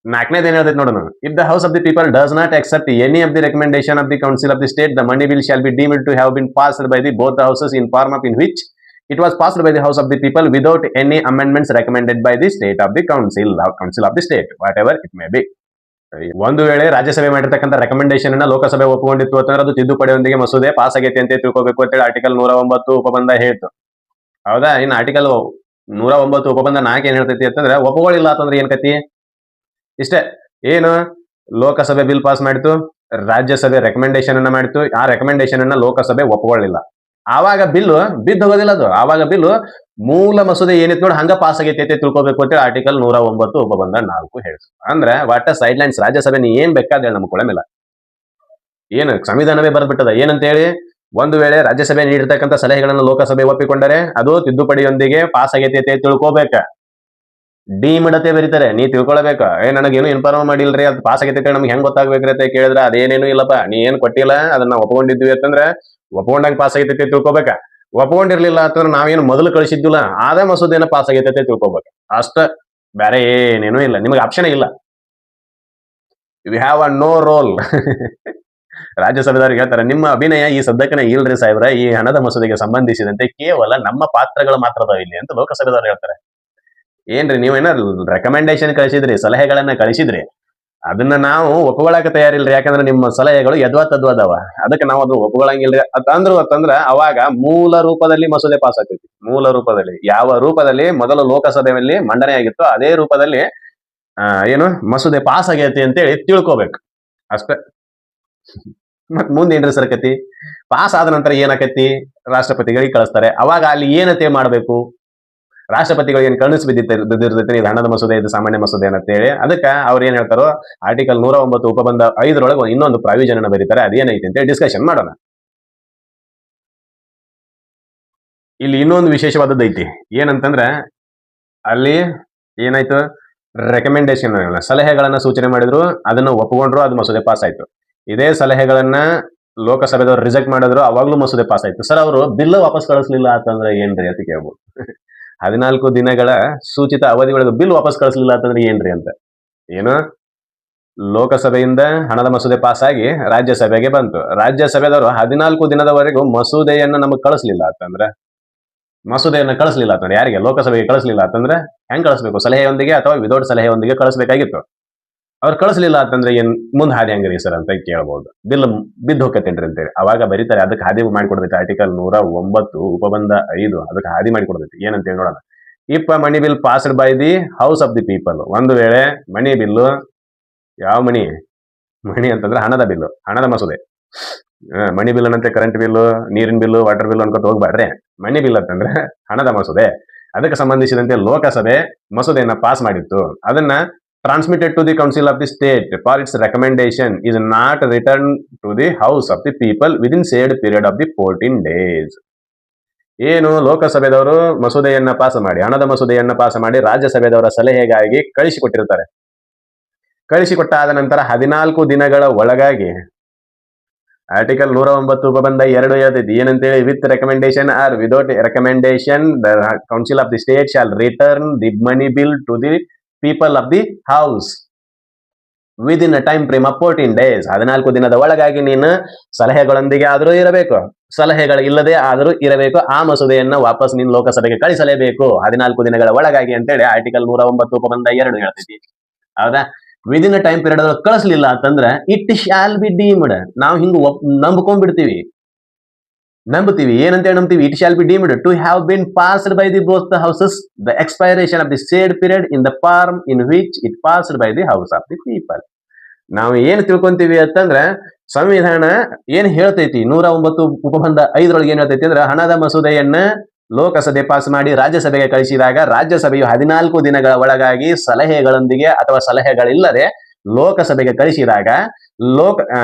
4ನೇದು ಏನ್ ಹೇಳ್ತೈತಿ ನೋಡೋಣ. If the house of the people does not accept any of the recommendation of the council of the state, the money bill shall be deemed to have been passed by the both houses in form of in which It was passed by the House of the People without any amendments recommended by the state of the council of the state, whatever it may be. ಒಂದು ವೇಳೆ ರಾಜ್ಯಸಭೆ ಮಾಡಿರ್ತಕ್ಕಂಥ recommendation ಅನ್ನ ಲೋಕಸಭೆ ಒಪ್ಪಿಕೊಂಡಿತ್ತು ಅಂತಂದ್ರೆ ಅದು ತಿದ್ದುಪಡಿಯೊಂದಿಗೆ ಮಸೂದೆ pass ಆಗೈತೆ ಅಂತ ತಿಳ್ಕೋಬೇಕು ಅಂತೇಳಿ ಆರ್ಟಿಕಲ್ 109 ಉಪಬಂಧ ಹೇಳ್ತು. ಹೌದಾ? ಇನ್ನು ಆರ್ಟಿಕಲ್ 109 ಉಪಬಂಧ 4 ಏನ್ ಹೇಳ್ತೈತಿ ಅಂತಂದ್ರೆ ಒಪ್ಪುಗಳಿಲ್ಲ ಅಂತಂದ್ರೆ ಏನ್ ಕತಿ? ಇಷ್ಟೇ. ಏನು ಲೋಕಸಭೆ ಬಿಲ್ ಪಾಸ್ ಮಾಡಿತು, ರಾಜ್ಯಸಭೆ ರೆಕಮೆಂಡೇಶನ್ ಅನ್ನ ಮಾಡಿತು, ಆ ರೆಕಮೆಂಡೇಶನ್ ಅನ್ನ ಲೋಕಸಭೆ ಒಪ್ಪುಗಳಿಲ್ಲ. ಆವಾಗ ಬಿಲ್ಲು ಬಿದ್ದು ಹೋಗೋದಿಲ್ಲ ಅದು. ಆವಾಗ ಬಿಲ್ಲು ಮೂಲ ಮಸೂದೆ ಏನಿತ್ತು ನೋಡಿ ಹಂಗ ಪಾಸ್ ಆಗೈತೆ ಅಂತ ತಿಳ್ಕೋಬೇಕು ಅಂತೇಳಿ ಆರ್ಟಿಕಲ್ 109 ಉಪಬಂಧ 4 ಹೇಳ್ತು. ಅಂದ್ರೆ ವಾಟ ಸೈಡ್ ಲೈನ್ಸ್ ರಾಜ್ಯಸಭೆ ನೀ ಏನ್ ಬೇಕಾದ ಹೇಳಿ ನಮ್ಗೆ ಕೊಡಮಿಲ್ಲ. ಏನು ಸಂವಿಧಾನವೇ ಬರೆದ್ಬಿಟ್ಟದ ಏನಂತ ಹೇಳಿ, ಒಂದು ವೇಳೆ ರಾಜ್ಯಸಭೆ ನೀಡಿರ್ತಕ್ಕಂಥ ಸಲಹೆಗಳನ್ನು ಲೋಕಸಭೆ ಒಪ್ಪಿಕೊಂಡರೆ ಅದು ತಿದ್ದುಪಡಿಯೊಂದಿಗೆ ಪಾಸ್ ಆಗೈತೆ ಅಂತ ತಿಳ್ಕೋಬೇಕ. ಡಿಮಿಡತೆ ಬರೀತಾರೆ, ನೀ ತಿಳ್ಕೊಳ್ಬೇಕ. ನನಗೇನು ಇನ್ಫಾರ್ಮ್ ಮಾಡಿಲ್ರಿ, ಅದು ಪಾಸ್ ಆಗೈತೆ ನಮ್ಗೆ ಹೆಂಗ್ ಗೊತ್ತಾಗ್ಬೇಕ್ರಿ ಅಂತ ಕೇಳಿದ್ರೆ ಅದೇನೇನು ಇಲ್ಲಪ್ಪ, ನೀ ಏನ್ ಕೊಟ್ಟಿಲ್ಲ ಅದನ್ನ ಒಪ್ಕೊಂಡಿದ್ವಿ ಅಂತಂದ್ರೆ ಒಪ್ಕೊಂಡಂಗೆ ಪಾಸ್ ಆಗೈತೆ ತಿಳ್ಕೊಬೇಕ. ಒಪ್ಕೊಂಡಿರ್ಲಿಲ್ಲ ಅಂತಂದ್ರೆ ನಾವೇನು ಮೊದಲು ಕಳಿಸಿದ್ದಿಲ್ಲ ಆದ ಮಸೂದೆನ ಪಾಸ್ ಆಗೈತೆ ತಿಳ್ಕೊಬೇಕ. ಅಷ್ಟ, ಬೇರೆ ಏನೇನು ಇಲ್ಲ, ನಿಮಗೆ ಆಪ್ಷನ್ ಇಲ್ಲ. You have a no role. ರಾಜ್ಯಸಭೆದವ್ರಿಗೆ ಹೇಳ್ತಾರೆ, ನಿಮ್ಮ ಅಭಿನಯ ಈ ಸದ್ಯಕ್ಕನ ಇಲ್ರಿ ಸಾಹೇಬ್ರ, ಈ ಹಣದ ಮಸೂದೆಗೆ ಸಂಬಂಧಿಸಿದಂತೆ ಕೇವಲ ನಮ್ಮ ಪಾತ್ರಗಳು ಮಾತ್ರ ಅದಾವ ಇಲ್ಲಿ ಅಂತ ಲೋಕಸಭೆದವ್ರು ಹೇಳ್ತಾರೆ. ಏನ್ರಿ ನೀವೇನ ರೆಕಮೆಂಡೇಶನ್ ಕಳಿಸಿದ್ರಿ, ಸಲಹೆಗಳನ್ನ ಕಳಿಸಿದ್ರಿ, ಅದನ್ನ ನಾವು ಒಪ್ಕೊಳಕ ತಯಾರಿಲ್ರಿ. ಯಾಕಂದ್ರೆ ನಿಮ್ಮ ಸಲಹೆಗಳು ಯದ್ವಾ ತದ್ವಾ ಅದಾವ, ಅದಕ್ಕೆ ನಾವು ಅದು ಒಪ್ಕೊಳಂಗಿಲ್ರಿ ಅಂತಂದ್ರ ಅವಾಗ ಮೂಲ ರೂಪದಲ್ಲಿ ಮಸೂದೆ ಪಾಸ್ ಆಗ್ತೈತಿ. ಮೂಲ ರೂಪದಲ್ಲಿ, ಯಾವ ರೂಪದಲ್ಲಿ ಮೊದಲು ಲೋಕಸಭೆಯಲ್ಲಿ ಮಂಡನೆ ಆಗಿತ್ತು ಅದೇ ರೂಪದಲ್ಲಿ ಏನು ಮಸೂದೆ ಪಾಸ್ ಆಗೈತಿ ಅಂತೇಳಿ ತಿಳ್ಕೊಬೇಕು ಅಷ್ಟೇ. ಮತ್ ಮುಂದೆ ಏನ್ರಿ ಸರ್ಕತಿ? ಪಾಸ್ ಆದ ನಂತರ ಏನಾಕತಿ? ರಾಷ್ಟ್ರಪತಿಗಳಿಗೆ ಕಳಿಸ್ತಾರೆ. ಅವಾಗ ಅಲ್ಲಿ ಏನತೆ ಮಾಡ್ಬೇಕು? ರಾಷ್ಟ್ರಪತಿಗಳಿಗೆ ಏನ್ ಕಣಿಸ್ ಬಿದ್ದಿರ್ತೈತಿ ಇದು ಹಣದ ಮಸೂದೆ, ಇದು ಸಾಮಾನ್ಯ ಮಸೂದೆ ಅಂತೇಳಿ. ಅದಕ್ಕೆ ಅವ್ರು ಏನ್ ಹೇಳ್ತಾರೋ ಆರ್ಟಿಕಲ್ 109 ಉಪಬಂಧ 5 ಇನ್ನೊಂದು ಪ್ರಾವಿಷನ್ ಬರೀತಾರೆ. ಅದೇನೈತಿ ಅಂತೇಳಿ ಡಿಸ್ಕಷನ್ ಮಾಡೋಣ. ಇಲ್ಲಿ ಇನ್ನೊಂದು ವಿಶೇಷವಾದದ್ದು ಐತಿ. ಏನಂತಂದ್ರೆ ಅಲ್ಲಿ ಏನಾಯ್ತು, ರೆಕಮೆಂಡೇಶನ್ ಸಲಹೆಗಳನ್ನ ಸೂಚನೆ ಮಾಡಿದ್ರು, ಅದನ್ನ ಒಪ್ಪಿಕೊಂಡ್ರು, ಅದು ಮಸೂದೆ ಪಾಸ್ ಆಯ್ತು. ಇದೇ ಸಲಹೆಗಳನ್ನ ಲೋಕಸಭೆದವ್ರು ರಿಜೆಕ್ಟ್ ಮಾಡಿದ್ರು, ಅವಾಗ್ಲೂ ಮಸೂದೆ ಪಾಸ್ ಆಯ್ತು. ಸರ್ ಅವರು ಬಿಲ್ ವಾಪಸ್ ಕಳಿಸ್ಲಿಲ್ಲ ಅಂತಂದ್ರೆ ಏನ್ರಿ ಅಂತ ಕೇಳ್ಬೋದು. 14 ದಿನಗಳ ಸೂಚಿತ ಅವಧಿ ಒಳಗೆ ಬಿಲ್ ವಾಪಸ್ ಕಳಿಸ್ಲಿಲ್ಲ ಅಂತಂದ್ರೆ ಏನ್ರಿ ಅಂತ. ಏನು, ಲೋಕಸಭೆಯಿಂದ ಹಣದ ಮಸೂದೆ ಪಾಸ್ ಆಗಿ ರಾಜ್ಯಸಭೆಗೆ ಬಂತು. ರಾಜ್ಯಸಭೆದವರು 14 ದಿನದವರೆಗೂ ಮಸೂದೆಯನ್ನ ನಮಗೆ ಕಳಿಸ್ಲಿಲ್ಲ ಅಂತಂದ್ರೆ, ಮಸೂದೆಯನ್ನ ಕಳಿಸ್ಲಿಲ್ಲ ಅಂತಂದ್ರೆ ಯಾರಿಗೆ? ಲೋಕಸಭೆಗೆ ಕಳಿಸ್ಲಿಲ್ಲ ಅಂತಂದ್ರೆ ಹೆಂಗ್ ಕಳಿಸ್ಬೇಕು? ಸಲಹೆಯೊಂದಿಗೆ ಅಥವಾ ವಿದೌಟ್ ಸಲಹೆಯೊಂದಿಗೆ ಕಳಿಸ್ಬೇಕಾಗಿತ್ತು. ಅವ್ರು ಕಳಿಸ್ಲಿಲ್ಲ ಅಂತಂದ್ರೆ ಏನ್ ಮುಂದೆ ಹಾದಿ ಹಂಗ್ರಿ ಸರ್ ಅಂತ ಕೇಳ್ಬಹುದು. ಬಿಲ್ ಬಿದ್ದು ಹೋಗ್ತೇನ್ರಿ ಅಂತೇಳಿ ಅವಾಗ ಬರೀತಾರೆ. ಅದಕ್ಕೆ ಹಾದಿ ಮಾಡಿಕೊಡ್ತೈತಿ ಆರ್ಟಿಕಲ್ 109 ಉಪಬಂಧ 5 ಅದಕ್ಕೆ ಹಾದಿ ಮಾಡಿಕೊಡ್ತೈತಿ. ಏನಂತೇಳಿ ನೋಡೋಣ. If money bill passed by the house of the people, ಒಂದು ವೇಳೆ ಮನಿ ಬಿಲ್ಲು, ಯಾವ ಮನಿ ಅಂತಂದ್ರೆ ಹಣದ ಬಿಲ್ಲು, ಹಣದ ಮಸೂದೆ. ಮನಿ ಬಿಲ್ ಅನ್ನಂತೆ ಕರೆಂಟ್ ಬಿಲ್ಲು, ನೀರಿನ ಬಿಲ್ಲು, ವಾಟರ್ ಬಿಲ್ ಅನ್ಕೊತ ಹೋಗ್ಬೇಡ್ರಿ. ಮನಿ ಬಿಲ್ ಅಂತಂದ್ರೆ ಹಣದ ಮಸೂದೆ. ಅದಕ್ಕೆ ಸಂಬಂಧಿಸಿದಂತೆ ಲೋಕಸಭೆ ಮಸೂದೆಯನ್ನ ಪಾಸ್ ಮಾಡಿತ್ತು. ಅದನ್ನ transmitted to the council of the state for its recommendation is not returned to the house of the people within said period of the 14 days. ಏನು ಲೋಕಸಭೆದವರು ಮಸೂದೆಯನ್ನ ಪಾಸ್ ಮಾಡಿ, ಹಣದ ಮಸೂದೆಯನ್ನ ಪಾಸ್ ಮಾಡಿ ರಾಜ್ಯಸಭೆದವರ ಸಲಹೆಗಾಗಿ ಕಳಿಸಿಕೊಟ್ಟಿರ್ತಾರೆ. ಕಳಿಸಿಕೊಟ್ಟಾದ ನಂತರ 14 ದಿನಗಳ ಒಳಗಾಗಿ ಆರ್ಟಿಕಲ್ 109 ಉಪಬಂಧ 2 ಹೇಳ್ತೈತಿ. ಏನಂತೇಳಿ, with recommendation or without recommendation the council of the state shall return the money bill to the people of the house within a time frame of 14 days. 14 ದಿನದ ಒಳಗಾಗಿ ನೀನು ಸಲಹೆಗಳೊಂದಿಗೆ ಆದರೂ ಇರಬೇಕು, ಸಲಹೆಗಳು ಇಲ್ಲದೆ ಆದರೂ ಇರಬೇಕು. ಆ ಮಸೂದೆಯನ್ನ ವಾಪಸ್ ನೀನು ಲೋಕಸಭೆಗೆ ಕಳಿಸಲೇಬೇಕು 14 ದಿನಗಳ ಒಳಗಾಗಿ ಅಂತೇಳಿ ಆರ್ಟಿಕಲ್ 109 ಉಪಬಂಧ 2 ಹೇಳ್ತೈತಿ. ಹೌದಾ? ವಿದಿನ್ ಅ ಟೈಮ್ ಪೀರಿಯಡ್ ಒಳಗೆ ಕಳಿಸ್ಲಿಲ್ಲ ಅಂತಂದ್ರೆ ಇಟ್ ಶಾಲ್ ಬಿ ಡೀಮ್ಡ್. ನಾವು ಹಿಂಗ ನಂಬ್ಕೊಂಡ್ಬಿಡ್ತೀವಿ, ಏನಂತೇಳಿ ನಂಬ್ತೀವಿ? It shall be deemed to have been passed by the both the houses the expiration of the said period in the form in which it passed by the house of the people. ನಾವು ಏನ್ ತಿಳ್ಕೊಂತೀವಿ ಅಂತಂದ್ರೆ, ಸಂವಿಧಾನ ಏನ್ ಹೇಳ್ತೈತಿ 109 ಉಪಬಂಧ 5 ಏನ್ ಹೇಳ್ತೈತಿ ಅಂದ್ರೆ, ಹಣದ ಮಸೂದೆಯನ್ನ ಲೋಕಸಭೆ pass ಮಾಡಿ ರಾಜ್ಯಸಭೆಗೆ ಕಳಿಸಿದಾಗ ರಾಜ್ಯಸಭೆಯು 14 ದಿನಗಳ ಒಳಗಾಗಿ ಸಲಹೆಗಳೊಂದಿಗೆ ಅಥವಾ ಸಲಹೆಗಳಿಲ್ಲದೆ ಲೋಕಸಭೆಗೆ ಕಳಿಸಿದಾಗ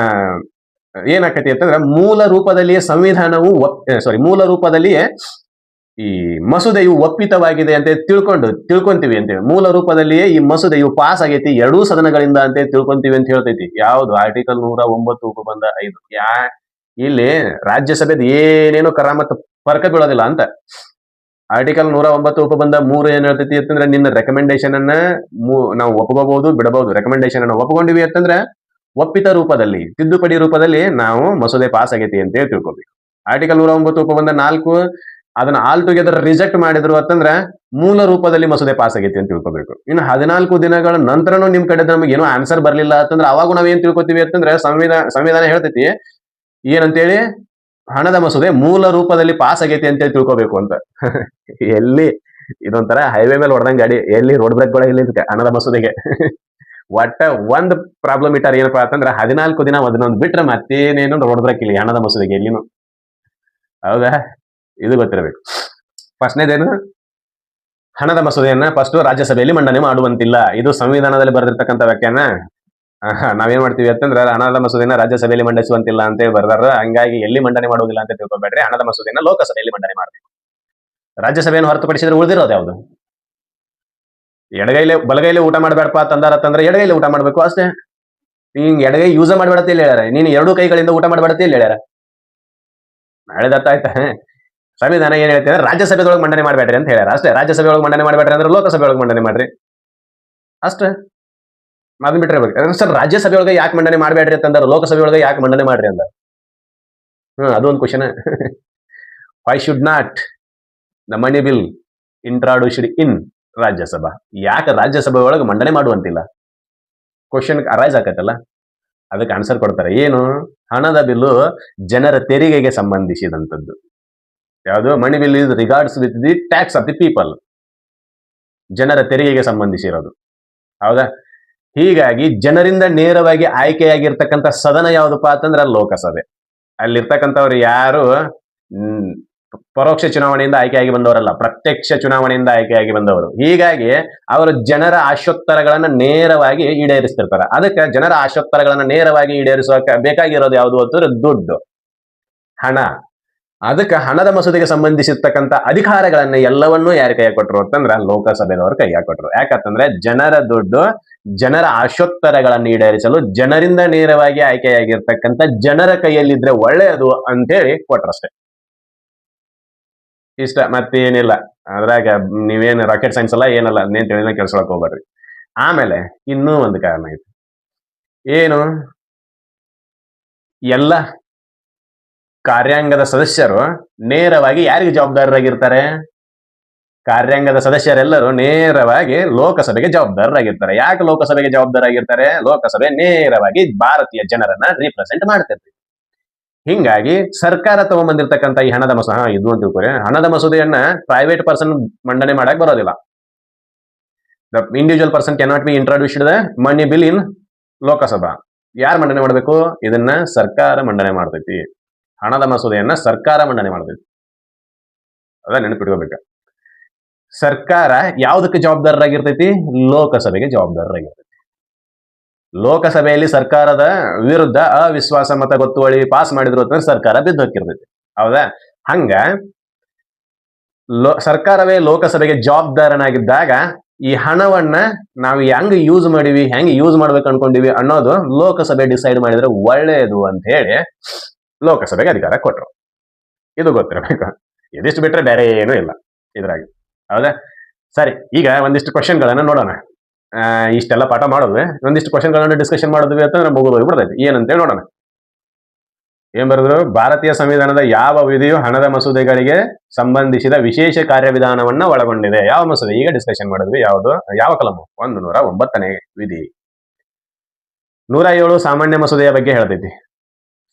ಏನಾಕತಿ ಅಂತಂದ್ರೆ ಮೂಲ ರೂಪದಲ್ಲಿಯೇ ಸಂವಿಧಾನವು ಮೂಲ ರೂಪದಲ್ಲಿಯೇ ಈ ಮಸೂದೆಯು ಒಪ್ಪಿತವಾಗಿದೆ ಅಂತ ತಿಳ್ಕೊಂತೀವಿ ಅಂತೇಳಿ, ಮೂಲ ರೂಪದಲ್ಲಿಯೇ ಈ ಮಸೂದೆಯು ಪಾಸ್ ಆಗೈತಿ 2 ಸದನಗಳಿಂದ ಅಂತ ತಿಳ್ಕೊಂತೀವಿ ಅಂತ ಹೇಳ್ತೈತಿ. ಯಾವ್ದು? ಆರ್ಟಿಕಲ್ 109 ಉಪಬಂಧ 5. ಇಲ್ಲಿ ರಾಜ್ಯಸಭೆದ ಏನೇನು ಕರಾಮತ್ ಫರ್ಕ ಬೀಳೋದಿಲ್ಲ ಅಂತ. ಆರ್ಟಿಕಲ್ 109 ಉಪಬಂಧ 3 ಏನ್ ಹೇಳ್ತೈತಿ ಅಂತಂದ್ರೆ, ನಿನ್ನ ರೆಕಮೆಂಡೇಶನ್ ಅನ್ನ ನಾವು ಒಪ್ಕೋಬಹುದು, ಬಿಡಬಹುದು. ರೆಕಮೆಂಡೇಶನ್ ಅನ್ನ ಒಪ್ಕೊಂಡಿವಿ ಅಂತಂದ್ರೆ ಒಪ್ಪಿತ ರೂಪದಲ್ಲಿ, ತಿದ್ದುಪಡಿ ರೂಪದಲ್ಲಿ ನಾವು ಮಸೂದೆ ಪಾಸ್ ಆಗೈತಿ ಅಂತೇಳಿ ತಿಳ್ಕೊಬೇಕು. ಆರ್ಟಿಕಲ್ 109 ಉಪಬಂಧ 4 ಅದನ್ನ ಆಲ್ ಟುಗೆದರ್ ರಿಜೆಕ್ಟ್ ಮಾಡಿದ್ರು ಅಂತಂದ್ರೆ ಮೂಲ ರೂಪದಲ್ಲಿ ಮಸೂದೆ ಪಾಸ್ ಆಗೈತಿ ಅಂತ ತಿಳ್ಕೊಬೇಕು. ಇನ್ನು 14 ದಿನಗಳ ನಂತರನೂ ನಿಮ್ ಕಡೆ ನಮಗೆ ಏನೋ ಆನ್ಸರ್ ಬರ್ಲಿಲ್ಲ ಅಂತಂದ್ರೆ ಅವಾಗ ನಾವೇನ್ ತಿಳ್ಕೊತೀವಿ ಅಂತಂದ್ರೆ ಸಂವಿಧಾನ ಹೇಳ್ತೈತಿ ಏನಂತೇಳಿ, ಹಣದ ಮಸೂದೆ ಮೂಲ ರೂಪದಲ್ಲಿ ಪಾಸ್ ಆಗೈತಿ ಅಂತೇಳಿ ತಿಳ್ಕೊಬೇಕು ಅಂತ. ಎಲ್ಲಿ ಇದೊಂಥರ ಹೈವೇ ಮೇಲೆ ಹೊಡೆದಂಗ ಗಾಡಿ, ಎಲ್ಲಿ ರೋಡ್ ಬ್ರೇಕ್ ಗಳ ಇಲ್ಲಿ ಹಣದ ಮಸೂದೆಗೆ. ಒಟ್ಟ ಒಂದ್ ಪ್ರಾಬ್ಲಮ್ ಇಟ್ಟಾರ ಏನಪ್ಪಾ ಅಂತಂದ್ರೆ 14 ದಿನ ಅದನ್ನೊಂದು ಬಿಟ್ರೆ ಮತ್ತೇನೇನು ರೋಡ್ ಬ್ರೇಕ್ ಇಲ್ಲಿ ಹಣದ ಮಸೂದೆಗೆ ಎಲ್ಲಿನು. ಹೌದಾ, ಇದು ಗೊತ್ತಿರಬೇಕು. ಫಸ್ಟ್ನೇದೇನು, ಹಣದ ಮಸೂದೆಯನ್ನ ಫಸ್ಟ್ ರಾಜ್ಯಸಭೆಯಲ್ಲಿ ಮಂಡನೆ ಮಾಡುವಂತಿಲ್ಲ. ಇದು ಸಂವಿಧಾನದಲ್ಲಿ ಬರೆದಿರ್ತಕ್ಕಂಥ ವ್ಯಾಖ್ಯಾನ. ನಾವೇನ್ ಮಾಡ್ತೀವಿ ಅಂತಂದ್ರೆ ಹಣದ ಮಸೂದೆನ ರಾಜ್ಯಸಭೆಯಲ್ಲಿ ಮಂಡಿಸುವಂತಿಲ್ಲ ಅಂತ ಬರ್ದಾರ. ಹಂಗಾಗಿ ಎಲ್ಲಿ ಮಂಡನೆ ಮಾಡುವುದಿಲ್ಲ ಅಂತ ತಿಳ್ಕೊಬೇಡ್ರಿ. ಹಣದ ಮಸೂದೆನ ಲೋಕಸಭೆಯಲ್ಲಿ ಮಂಡನೆ ಮಾಡಬೇಕು. ರಾಜ್ಯಸಭೆಯನ್ನು ಹೊರತುಪಡಿಸಿದ್ರೆ ಉಳಿದಿರೋದು ಯಾವುದು? ಎಡಗೈಲೆ ಬಲಗೈಲೆ ಊಟ ಮಾಡಬೇಡಪ್ಪ ತಂದಾರತ್ತಂದ್ರೆ ಎಡಗೈಲೆ ಊಟ ಮಾಡ್ಬೇಕು ಅಷ್ಟೇ. ಹಿಂಗ್ ಎಡಗೈ ಯೂಸ ಮಾಡ್ಬೇಡತ್ತೆ ಇಲ್ಲಿ ಹೇಳ್ಯಾರ, ನೀನು ಎರಡು ಕೈಗಳಿಂದ ಊಟ ಮಾಡಬೇಡತ್ತೆ ಇಲ್ಲಿ ಹೇಳ್ಯಾರ. ನಾಳೆ ದತ್ತ ಆಯ್ತಾ? ಸಂವಿಧಾನ ಏನ್ ಹೇಳ್ತಿದ್ರೆ ರಾಜ್ಯಸಭೆದೊಳಗೆ ಮಂಡನೆ ಮಾಡಬೇಡ್ರಿ ಅಂತ ಹೇಳ್ಯಾರ ಅಷ್ಟೇ. ರಾಜ್ಯಸಭೆ ಒಳಗೆ ಮಂಡನೆ ಮಾಡಬೇಡ್ರಿ ಅಂದ್ರೆ ಲೋಕಸಭೆ ಒಳಗೆ ಮಂಡನೆ ಮಾಡ್ರಿ ಅಷ್ಟೇ. ಅದನ್ನ ಬಿಟ್ಟಿರ್ಬೇಕು. ಸರ್ ರಾಜ್ಯಸಭೆ ಒಳಗೆ ಯಾಕೆ ಮಂಡನೆ ಮಾಡಬೇಡ್ರಿ ಅಂತಂದ್ರೆ ಲೋಕಸಭೆ ಒಳಗೆ ಯಾಕೆ ಮಂಡನೆ ಮಾಡ್ರಿ ಅಂದ. ಅದೊಂದು question. Why should not the money bill introduced in Rajya Sabha? ಯಾಕೆ ರಾಜ್ಯಸಭೆ ಒಳಗೆ ಮಂಡನೆ ಮಾಡುವಂತಿಲ್ಲ? ಕ್ವಶನ್ ಅರೈಸ್ ಆಕತ್ತಲ್ಲ, ಅದಕ್ಕೆ ಆನ್ಸರ್ ಕೊಡ್ತಾರೆ. ಏನು? ಹಣದ ಬಿಲ್ಲು ಜನರ ತೆರಿಗೆಗೆ ಸಂಬಂಧಿಸಿದಂಥದ್ದು. ಯಾವುದು? ಮನಿ bill is regards with the tax of the people. ಜನರ ತೆರಿಗೆಗೆ ಸಂಬಂಧಿಸಿರೋದು. ಹೌದಾ? ಹೀಗಾಗಿ ಜನರಿಂದ ನೇರವಾಗಿ ಆಯ್ಕೆಯಾಗಿರ್ತಕ್ಕಂಥ ಸದನ ಯಾವುದಪ್ಪ ಅಂತಂದ್ರೆ ಲೋಕಸಭೆ. ಅಲ್ಲಿರ್ತಕ್ಕಂಥವ್ರು ಯಾರು ಪರೋಕ್ಷ ಚುನಾವಣೆಯಿಂದ ಆಯ್ಕೆಯಾಗಿ ಬಂದವರಲ್ಲ, ಪ್ರತ್ಯಕ್ಷ ಚುನಾವಣೆಯಿಂದ ಆಯ್ಕೆಯಾಗಿ ಬಂದವರು. ಹೀಗಾಗಿ ಅವರು ಜನರ ಆಶೋತ್ತರಗಳನ್ನ ನೇರವಾಗಿ ಈಡೇರಿಸ್ತಿರ್ತಾರೆ. ಅದಕ್ಕೆ ಜನರ ಆಶೋತ್ತರಗಳನ್ನ ನೇರವಾಗಿ ಈಡೇರಿಸುವ ಬೇಕಾಗಿರೋದು ಯಾವುದು ಅಂತಂದ್ರೆ ದುಡ್ಡು, ಹಣ. ಅದಕ್ಕೆ ಹಣದ ಮಸೂದೆಗೆ ಸಂಬಂಧಿಸಿರ್ತಕ್ಕಂಥ ಅಧಿಕಾರಗಳನ್ನ ಎಲ್ಲವನ್ನೂ ಯಾರು ಕೈಯಾಗ ಕೊಟ್ಟರು ಅಂತಂದ್ರೆ ಲೋಕಸಭೆದವರು ಕೈಯಾಗ ಕೊಟ್ಟರು. ಯಾಕಂತಂದ್ರೆ ಜನರ ದುಡ್ಡು, ಜನರ ಆಶೋತ್ತರಗಳನ್ನು ಈಡೇರಿಸಲು ಜನರಿಂದ ನೇರವಾಗಿ ಆಯ್ಕೆಯಾಗಿರ್ತಕ್ಕಂಥ ಜನರ ಕೈಯಲ್ಲಿದ್ರೆ ಒಳ್ಳೆಯದು ಅಂತೇಳಿ ಕೊಟ್ರಷ್ಟೇ. ಇಷ್ಟ, ಮತ್ತೇನಿಲ್ಲ. ಅದ್ರಾಗ ನೀವೇನು ರಾಕೆಟ್ ಸೈನ್ಸ್ ಅಲ್ಲ ಏನಲ್ಲ, ನೇನ್ ತಿಳಿದ ಕೆಲ್ಸೊಳಕ್ ಹೋಗ್ಬೇಡ್ರಿ. ಆಮೇಲೆ ಇನ್ನೂ ಒಂದು ಕಾರಣ ಐತಿ. ಏನು? ಎಲ್ಲ ಕಾರ್ಯಾಂಗದ ಸದಸ್ಯರು ನೇರವಾಗಿ ಯಾರಿಗೆ ಜವಾಬ್ದಾರರಾಗಿರ್ತಾರೆ? ಕಾರ್ಯಾಂಗದ ಸದಸ್ಯರೆಲ್ಲರೂ ನೇರವಾಗಿ ಲೋಕಸಭೆಗೆ ಜವಾಬ್ದಾರರಾಗಿರ್ತಾರೆ. ಯಾಕೆ ಲೋಕಸಭೆಗೆ ಜವಾಬ್ದಾರಾಗಿರ್ತಾರೆ? ಲೋಕಸಭೆ ನೇರವಾಗಿ ಭಾರತೀಯ ಜನರನ್ನ ರಿಪ್ರೆಸೆಂಟ್ ಮಾಡ್ತಿರ್ತೀವಿ. ಹಿಂಗಾಗಿ ಸರ್ಕಾರ ತಗೊಂಡ್ಬಂದಿರ್ತಕ್ಕಂಥ ಈ ಹಣದ ಮಸೂದೆ, ಇದು ಅಂತ ತಿಳ್ಕೊರಿ, ಹಣದ ಮಸೂದೆಯನ್ನ ಪ್ರೈವೇಟ್ ಪರ್ಸನ್ ಮಂಡನೆ ಮಾಡಕ್ ಬರೋದಿಲ್ಲ. The individual person cannot be introduced the money bill in Lok Sabha. ಯಾರು ಮಂಡನೆ ಮಾಡಬೇಕು? ಇದನ್ನ ಸರ್ಕಾರ ಮಂಡನೆ ಮಾಡ್ತೈತಿ. ಹಣದ ಮಸೂದೆಯನ್ನ ಸರ್ಕಾರ ಮಂಡನೆ ಮಾಡ್ತೈತಿ. ಅದ ನೆನಪಿಟ್ಕೋಬೇಕ. ಸರ್ಕಾರ ಯಾವುದಕ್ಕೆ ಜವಾಬ್ದಾರರಾಗಿರ್ತೈತಿ? ಲೋಕಸಭೆಗೆ ಜವಾಬ್ದಾರರಾಗಿರ್ತೈತಿ. ಲೋಕಸಭೆಯಲ್ಲಿ ಸರ್ಕಾರದ ವಿರುದ್ಧ ಅವಿಶ್ವಾಸ ಮತ ಗೊತ್ತುವಳಿ ಪಾಸ್ ಮಾಡಿದ್ರು ಅಂತಂದ್ರೆ ಸರ್ಕಾರ ಬಿದ್ದು ಹೋಗಿರ್ತೈತಿ. ಹೌದಾ? ಹಂಗ ಸರ್ಕಾರವೇ ಲೋಕಸಭೆಗೆ ಜವಾಬ್ದಾರನಾಗಿದ್ದಾಗ ಈ ಹಣವನ್ನ ನಾವು ಹೆಂಗ್ ಯೂಸ್ ಮಾಡಿವಿ, ಹೆಂಗ್ ಯೂಸ್ ಮಾಡ್ಬೇಕು ಅನ್ಕೊಂಡಿವಿ ಅನ್ನೋದು ಲೋಕಸಭೆ ಡಿಸೈಡ್ ಮಾಡಿದ್ರೆ ಒಳ್ಳೆಯದು ಅಂತ ಹೇಳಿ ಲೋಕಸಭೆಗೆ ಅಧಿಕಾರ ಕೊಟ್ರು. ಇದು ಗೊತ್ತಿರಬೇಕು. ಇದಿಷ್ಟು ಬಿಟ್ರೆ ಬೇರೆ ಏನೂ ಇಲ್ಲ ಇದ್ರಾಗ. ಹೌದಾ? ಸರಿ, ಈಗ ಒಂದಿಷ್ಟು ಕ್ವಶನ್ಗಳನ್ನ ನೋಡೋಣ. ಇಷ್ಟೆಲ್ಲ ಪಾಠ ಮಾಡೋದು, ಒಂದಿಷ್ಟು ಕ್ವಶನ್ಗಳನ್ನ ಡಿಸ್ಕಷನ್ ಮಾಡೋದ್ವಿ ಅಂತಂದ್ರೆ ಮುಗಿದು ಹೋಗ್ಬಿಡ್ತೈತಿ. ಏನಂತೇಳಿ ನೋಡೋಣ. ಏನ್ ಬರೆದ್ರು? ಭಾರತೀಯ ಸಂವಿಧಾನದ ಯಾವ ವಿಧಿಯು ಹಣದ ಮಸೂದೆಗಳಿಗೆ ಸಂಬಂಧಿಸಿದ ವಿಶೇಷ ಕಾರ್ಯವಿಧಾನವನ್ನ ಒಳಗೊಂಡಿದೆ? ಯಾವ ಮಸೂದೆ? ಈಗ ಡಿಸ್ಕಷನ್ ಮಾಡಿದ್ವಿ. ಯಾವುದು? ಯಾವ ಕಲಮು? 109ನೇ ವಿಧಿ. 107 ಸಾಮಾನ್ಯ ಮಸೂದೆಯ ಬಗ್ಗೆ ಹೇಳ್ತೈತಿ.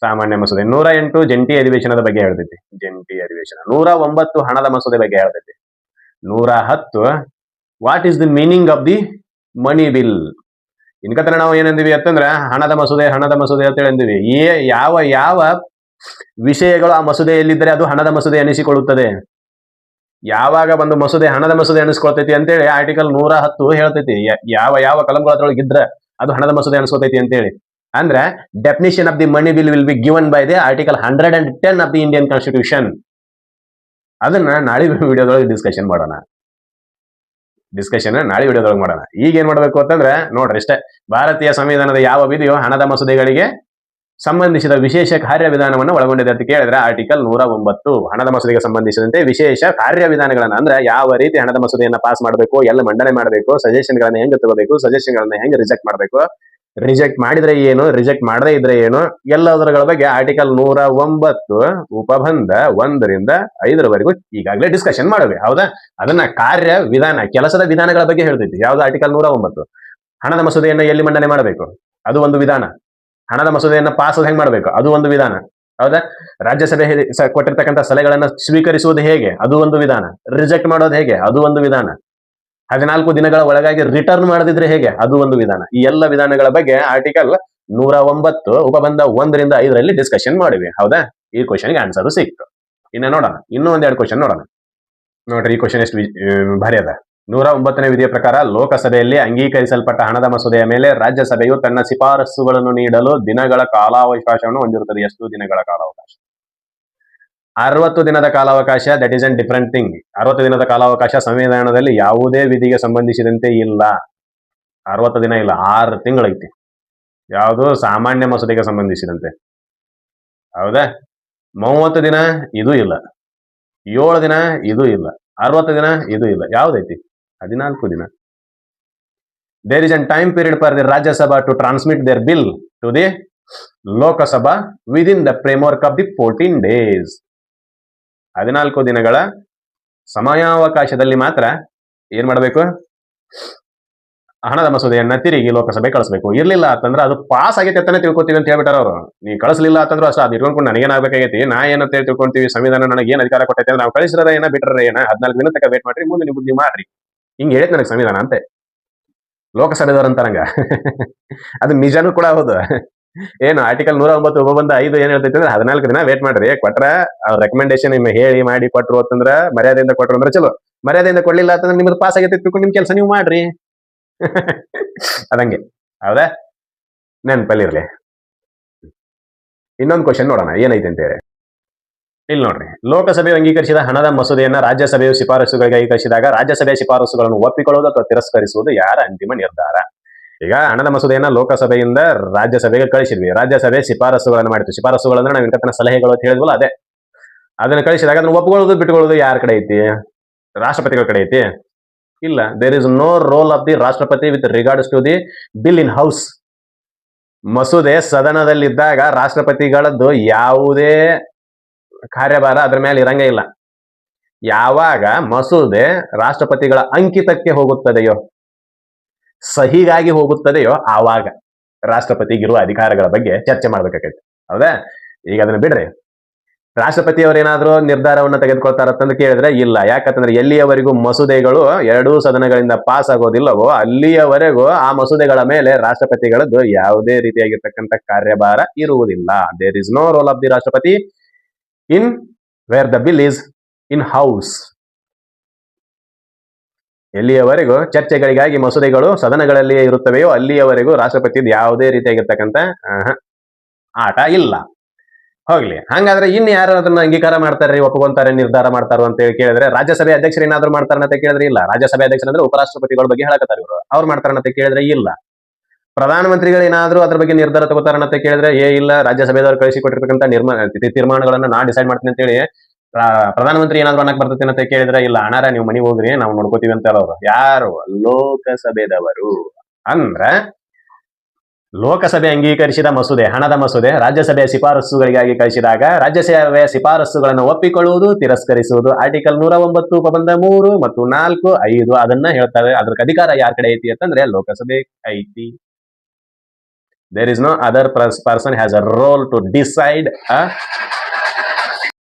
ಸಾಮಾನ್ಯ ಮಸೂದೆ. 108 ಜಂಟಿ ಅಧಿವೇಶನದ ಬಗ್ಗೆ ಹೇಳ್ತೈತಿ. ಜಂಟಿ ಅಧಿವೇಶನ. 109 ಹಣದ ಮಸೂದೆ ಬಗ್ಗೆ ಹೇಳ್ತೈತಿ. 110 what is the meaning of the money bill? ಇನ್ಕತ್ರ ನಾವು ಏನಂದಿವಿ ಅಂತಂದ್ರೆ ಹಣದ ಮಸೂದೆ ಅಂತೇಳಿ ಅಂದಿವಿ. ಯಾವ ಯಾವ ವಿಷಯಗಳು ಆ ಮಸೂದೆಯಲ್ಲಿದ್ದರೆ ಅದು ಹಣದ ಮಸೂದೆ ಎನಿಸಿಕೊಳ್ಳುತ್ತದೆ? ಯಾವಾಗ ಒಂದು ಮಸೂದೆ ಹಣದ ಮಸೂದೆ ಅನಿಸ್ಕೊಳ್ತೈತಿ ಅಂತೇಳಿ ಆರ್ಟಿಕಲ್ 110 ಹೇಳ್ತೈತಿ. ಯಾವ ಯಾವ ಕಲಂಗಳ ಅದ್ರೊಳಗೆ ಇದ್ರೆ ಅದು ಹಣದ ಮಸೂದೆ ಅನಿಸ್ಕೊತೈತಿ ಅಂತೇಳಿ. ಅಂದ್ರೆ definition of the money bill will be given by the article 110 of the Indian constitution. ಅದನ್ನ ನಾಳೆ ವಿಡಿಯೋದೊಳಗೆ ಡಿಸ್ಕಷನ್ ಮಾಡೋಣ. ಈಗ ಏನ್ ಮಾಡ್ಬೇಕು ಅಂತಂದ್ರೆ ನೋಡ್ರಿ ಇಷ್ಟೇ. ಭಾರತೀಯ ಸಂವಿಧಾನದ ಯಾವ ವಿಧಿಯು ಹಣದ ಮಸೂದೆಗಳಿಗೆ ಸಂಬಂಧಿಸಿದ ವಿಶೇಷ ಕಾರ್ಯವಿಧಾನವನ್ನು ಒಳಗೊಂಡಿದೆ ಅಂತ ಕೇಳಿದ್ರೆ ಆರ್ಟಿಕಲ್ 109 ಹಣದ ಮಸೂದೆಗೆ ಸಂಬಂಧಿಸಿದಂತೆ ವಿಶೇಷ ಕಾರ್ಯವಿಧಾನಗಳನ್ನ, ಅಂದ್ರೆ ಯಾವ ರೀತಿ ಹಣದ ಮಸೂದೆಯನ್ನ ಪಾಸ್ ಮಾಡಬೇಕು, ಎಲ್ಲ ಮಂಡನೆ ಮಾಡಬೇಕು, ಸಜೆಷನ್ ಗಳನ್ನ ಹೆಂಗ್ ತಗೋಬೇಕು, ಸಜೆಷನ್ ಗಳನ್ನ ಹೆಂಗ್ ರಿಜೆಕ್ಟ್ ಮಾಡಬೇಕು, ರಿಜೆಕ್ಟ್ ಮಾಡಿದ್ರೆ ಏನು, ರಿಜೆಕ್ಟ್ ಮಾಡದೇ ಇದ್ರೆ ಏನು, ಎಲ್ಲದರ ಬಗ್ಗೆ ಆರ್ಟಿಕಲ್ 109 ಉಪಬಂಧ 1 ರಿಂದ 5 ಈಗಾಗಲೇ ಡಿಸ್ಕಷನ್ ಮಾಡಬೇಕು. ಹೌದಾ? ಅದನ್ನ ಕಾರ್ಯ ವಿಧಾನ, ಕೆಲಸದ ವಿಧಾನಗಳ ಬಗ್ಗೆ ಹೇಳ್ತೈತಿ. ಯಾವ್ದು? ಆರ್ಟಿಕಲ್ 109. ಹಣದ ಮಸೂದೆಯನ್ನ ಎಲ್ಲಿ ಮಂಡನೆ ಮಾಡಬೇಕು, ಅದು ಒಂದು ವಿಧಾನ. ಹಣದ ಮಸೂದೆಯನ್ನ ಪಾಸ್ ಹೆಂಗ್ ಮಾಡಬೇಕು, ಅದು ಒಂದು ವಿಧಾನ. ಹೌದಾ? ರಾಜ್ಯಸಭೆ ಕೊಟ್ಟಿರ್ತಕ್ಕಂಥ ಸಲಹೆಗಳನ್ನ ಸ್ವೀಕರಿಸುವುದು ಹೇಗೆ, ಅದು ಒಂದು ವಿಧಾನ. ರಿಜೆಕ್ಟ್ ಮಾಡೋದು ಹೇಗೆ, ಅದು ಒಂದು ವಿಧಾನ. 14 ದಿನಗಳ ಒಳಗಾಗಿ ರಿಟರ್ನ್ ಮಾಡದಿದ್ರೆ ಹೇಗೆ, ಅದು ಒಂದು ವಿಧಾನ. ಈ ಎಲ್ಲ ವಿಧಾನಗಳ ಬಗ್ಗೆ ಆರ್ಟಿಕಲ್ 109 ಉಪಬಂಧ 1 ರಿಂದ 5 ಡಿಸ್ಕಷನ್ ಮಾಡಿವಿ. ಹೌದಾ? ಈ ಕ್ವಶನ್ಗೆ ಆನ್ಸರ್ ಸಿಕ್ತು. ಇನ್ನ ನೋಡೋಣ, ಇನ್ನೂ ಒಂದೆರಡು ಕ್ವಶನ್ ನೋಡೋಣ. ನೋಡ್ರಿ, ಈ ಕ್ವಶನ್ ಎಷ್ಟು ಭಾರಿ ಅದ. 109ನೇ ವಿಧಿಯ ಪ್ರಕಾರ ಲೋಕಸಭೆಯಲ್ಲಿ ಅಂಗೀಕರಿಸಲ್ಪಟ್ಟ ಹಣದ ಮಸೂದೆಯ ಮೇಲೆ ರಾಜ್ಯಸಭೆಯು ತನ್ನ ಶಿಫಾರಸುಗಳನ್ನು ನೀಡಲು ದಿನಗಳ ಕಾಲಾವಕಾಶವನ್ನು ಹೊಂದಿರುತ್ತದೆ. ಎಷ್ಟು ದಿನಗಳ ಕಾಲಾವಕಾಶ? 60 ದಿನದ ಕಾಲಾವಕಾಶ. That is an different thing. 60 ದಿನದ ಕಾಲಾವಕಾಶ ಸಂವಿಧಾನದಲ್ಲಿ ಯಾವುದೇ ವಿಧಿಗೆ ಸಂಬಂಧಿಸಿದಂತೆ ಇಲ್ಲ. 60 ದಿನ ಇಲ್ಲ, 6 ತಿಂಗಳೈತಿ. ಯಾವುದು? ಸಾಮಾನ್ಯ ಮಸೂದೆಗೆ ಸಂಬಂಧಿಸಿದಂತೆ. ಹೌದಾ? 30 ದಿನ ಇದು ಇಲ್ಲ, 7 ದಿನ ಇದು ಇಲ್ಲ, 60 ದಿನ ಇದು ಇಲ್ಲ. ಯಾವ್ದೈತಿ? 14 ದಿನ. There is an time period for the Rajya Sabha to transmit their bill to the Lok Sabha within the framework of the 14 days. 14 ದಿನಗಳ ಸಮಯಾವಕಾಶದಲ್ಲಿ ಮಾತ್ರ ಏನ್ ಮಾಡಬೇಕು? ಹಣದ ಮಸೂದೆಯನ್ನ ತಿರುಗಿ ಲೋಕಸಭೆ ಕಳಿಸಬೇಕು. ಇರ್ಲಿಲ್ಲ ಅಂತಂದ್ರೆ ಅದು ಪಾಸ್ ಆಗೈತೆ ಅಂತಾನೆ ತಿಳ್ಕೊತೀವಿ ಅಂತ ಹೇಳ್ಬಿಟ್ಟಾರ ಅವರು. ನೀ ಕಳಿಸ್ಲಿಲ್ಲ ಅಂತಂದ್ರೆ ಅಷ್ಟು ಅದು ಇಟ್ಕೊಂಡು ನನಗೇನಾಗಬೇಕಾಗೈತಿ, ನಾ ಏನಂತ ಹೇಳಿ ತಿಳ್ಕೊಂತೀವಿ, ಸಂವಿಧಾನ ನನಗೆ ಏನ್ ಅಧಿಕಾರ ಕೊಟ್ಟೈತೆ ಅಂದ್ರೆ ನಾವು ಕಳಿಸಿರೋದ ಏನ ಬಿಟ್ಟರೆ ಏನ, 14 ದಿನ ತನಕ ವೇಟ್ ಮಾಡ್ರಿ, ಮುಂದೆ ನೀವು ಬುದ್ಧಿ ಮಾಡ್ರಿ. ಹಿಂಗೆ ಹೇಳಿದ್ ನನಗೆ ಸಂವಿಧಾನ ಅಂತೆ, ಲೋಕಸಭೆದವ್ರಂತಾರಂಗ. ಅದು ನಿಜಾನೂ ಕೂಡ ಹೌದು. ಏನು ಆರ್ಟಿಕಲ್ 109 ಉಪಬಂಧ 5 ಏನ್ ಹೇಳ್ತೈತಿ ಅಂದ್ರೆ 14 ದಿನ ವೇಟ್ ಮಾಡ್ರಿ. ಕೊಟ್ರ ರೆಕಮೆಂಡೇಶನ್ ಹೇಳಿ ಮಾಡಿ ಕೊಟ್ರು ಅಂತಂದ್ರ, ಮರ್ಯಾದೆಯಿಂದ ಕೊಟ್ರು ಅಂದ್ರೆ ಚಲೋ. ಮರ್ಯಾದೆಯಿಂದ ಕೊಡ್ಲಿಲ್ಲ ಅಂತಂದ್ರೆ ನಿಮ್ದು ಪಾಸ್ ಆಗೈತೆ ತಿಳ್ಕೊಂಡು ನಿಮ್ ಕೆಲಸ ನೀವು ಮಾಡ್ರಿ. ಅದಂಗೆ. ಹೌದಾ? ನೆನಪಲ್ಲಿರ್ಲಿ. ಇನ್ನೊಂದು ಕ್ವಶನ್ ನೋಡೋಣ ಏನೈತೆ ಅಂತ ಹೇಳಿ. ಇಲ್ಲಿ ನೋಡ್ರಿ, ಲೋಕಸಭೆಯು ಅಂಗೀಕರಿಸಿದ ಹಣದ ಮಸೂದೆಯನ್ನ ರಾಜ್ಯಸಭೆಯು ಶಿಫಾರಸುಗಳಿಗೆ ಅಂಗೀಕರಿಸಿದಾಗ ರಾಜ್ಯಸಭೆಯ ಶಿಫಾರಸುಗಳನ್ನು ಒಪ್ಪಿಕೊಳ್ಳುವುದು ಅಥವಾ ತಿರಸ್ಕರಿಸುವುದು ಯಾರ ಅಂತಿಮ ನಿರ್ಧಾರ? ಈಗ ಹಣದ ಮಸೂದೆಯನ್ನ ಲೋಕಸಭೆಯಿಂದ ರಾಜ್ಯಸಭೆಗೆ ಕಳಿಸಿದ್ವಿ. ರಾಜ್ಯಸಭೆ ಶಿಫಾರಸುಗಳನ್ನು ಮಾಡಿತ್ತು. ಶಿಫಾರಸುಗಳಂದ್ರೆ ನಾವು ಇಂಕತನ ಸಲಹೆಗಳು ಅಂತ ಹೇಳಿದ್ವಲ್ಲ, ಅದೇ. ಅದನ್ನ ಕಳಿಸಿದಾಗ ಅದನ್ನ ಒಪ್ಕೊಳ್ಳೋದು ಬಿಟ್ಕೊಳ್ಳೋದು ಯಾರ ಕಡೆ ಐತಿ? ರಾಷ್ಟ್ರಪತಿಗಳ ಕಡೆ ಐತಿ? ಇಲ್ಲ. There is no role of the Rashtrapati with regards to the bill in house. ಮಸೂದೆ ಸದನದಲ್ಲಿದ್ದಾಗ ರಾಷ್ಟ್ರಪತಿಗಳದ್ದು ಯಾವುದೇ ಕಾರ್ಯಭಾರ ಅದ್ರ ಮೇಲೆ ಇರಂಗೇ ಇಲ್ಲ. ಯಾವಾಗ ಮಸೂದೆ ರಾಷ್ಟ್ರಪತಿಗಳ ಅಂಕಿತಕ್ಕೆ ಹೋಗುತ್ತದೆಯೋ, ಸಹಿಗಾಗಿ ಹೋಗುತ್ತದೆಯೋ, ಆವಾಗ ರಾಷ್ಟ್ರಪತಿಗಿರುವ ಅಧಿಕಾರಗಳ ಬಗ್ಗೆ ಚರ್ಚೆ ಮಾಡ್ಬೇಕಾಗೈತೆ. ಹೌದಾ? ಈಗ ಅದನ್ನ ಬಿಡ್ರಿ, ರಾಷ್ಟ್ರಪತಿಯವರೇನಾದ್ರೂ ನಿರ್ಧಾರವನ್ನು ತೆಗೆದುಕೊಳ್ತಾರಂತ ಕೇಳಿದ್ರೆ ಇಲ್ಲ. ಯಾಕಂತಂದ್ರೆ ಎಲ್ಲಿಯವರೆಗೂ ಮಸೂದೆಗಳು ಎರಡೂ ಸದನಗಳಿಂದ ಪಾಸ್ ಆಗೋದಿಲ್ಲವೋ ಅಲ್ಲಿಯವರೆಗೂ ಆ ಮಸೂದೆಗಳ ಮೇಲೆ ರಾಷ್ಟ್ರಪತಿಗಳದ್ದು ಯಾವುದೇ ರೀತಿಯಾಗಿರ್ತಕ್ಕಂಥ ಕಾರ್ಯಭಾರ ಇರುವುದಿಲ್ಲ. There is no role of the Rashtrapati in where the bill is in house. ಎಲ್ಲಿಯವರೆಗೂ ಚರ್ಚೆಗಳಿಗಾಗಿ ಮಸೂದೆಗಳು ಸದನಗಳಲ್ಲಿಯೇ ಇರುತ್ತವೆಯೋ ಅಲ್ಲಿಯವರೆಗೂ ರಾಷ್ಟ್ರಪತಿ ಯಾವುದೇ ರೀತಿಯಾಗಿರ್ತಕ್ಕಂಥ ಆಟ ಇಲ್ಲ. ಹೋಗ್ಲಿ. ಹಂಗಾದ್ರೆ ಇನ್ ಯಾರು ಅದನ್ನ ಅಂಗೀಕಾರ ಮಾಡ್ತಾರ್ರಿ, ಒಪ್ಕೊಂತಾರೆ, ನಿರ್ಧಾರ ಮಾಡ್ತಾರ ಅಂತ ಹೇಳಿ ಕೇಳಿದ್ರೆ ರಾಜ್ಯಸಭೆ ಅಧ್ಯಕ್ಷರು ಏನಾದ್ರು ಮಾಡ್ತಾರಂತ ಕೇಳಿದ್ರೆ ಇಲ್ಲ. ರಾಜ್ಯಸಭೆ ಅಧ್ಯಕ್ಷರು ಅಂದ್ರೆ ಉಪರಾಷ್ಟ್ರಪತಿಗಳ ಬಗ್ಗೆ ಹೇಳಕತ್ತಾರ ಇವರು. ಅವ್ರು ಮಾಡ್ತಾರಂತ ಕೇಳಿದ್ರೆ ಇಲ್ಲ. ಪ್ರಧಾನಮಂತ್ರಿಗಳು ಏನಾದ್ರು ಅದ್ರ ಬಗ್ಗೆ ನಿರ್ಧಾರ ತಗೋತಾರಂತ ಕೇಳಿದ್ರೆ ಇಲ್ಲ, ರಾಜ್ಯಸಭೆದವ್ರು ಕಳಿಸಿ ಕೊಟ್ಟಿರ್ತಕ್ಕಂಥ ತೀರ್ಮಾನಗಳನ್ನ ನಾ ಡಿಸೈಡ್ ಮಾಡ್ತೀನಿ ಅಂತ ಹೇಳಿ ಪ್ರಧಾನಮಂತ್ರಿ ಏನಾದ್ರು ಅನ್ನಕ್ ಬರ್ತೈತಿ ಅಂತ ಕೇಳಿದ್ರೆ ಇಲ್ಲ, ಅಣ್ಣಾರ ನೀವು ಮನೆಗೆ ಹೋಗ್ರಿ, ನಾವು ನೋಡ್ಕೋತೀವಿ ಅಂತ ಹೇಳೋರು ಯಾರು? ಲೋಕಸಭೆದವರು. ಅಂದ್ರ ಲೋಕಸಭೆ ಅಂಗೀಕರಿಸಿದ ಮಸೂದೆ, ಹಣದ ಮಸೂದೆ ರಾಜ್ಯಸಭೆಯ ಶಿಫಾರಸುಗಳಿಗಾಗಿ ಕಳಿಸಿದಾಗ ರಾಜ್ಯಸಭೆಯ ಶಿಫಾರಸುಗಳನ್ನು ಒಪ್ಪಿಕೊಳ್ಳುವುದು, ತಿರಸ್ಕರಿಸುವುದು ಆರ್ಟಿಕಲ್ 109 ಉಪಬಂಧ 3 ಮತ್ತು 4, 5 ಅದನ್ನ ಹೇಳ್ತಾರೆ. ಅದ್ರ ಅಧಿಕಾರ ಯಾರ ಕಡೆ ಐತಿ ಅಂತಂದ್ರೆ ಲೋಕಸಭೆ ಐತಿ. There is no other person has a role to decide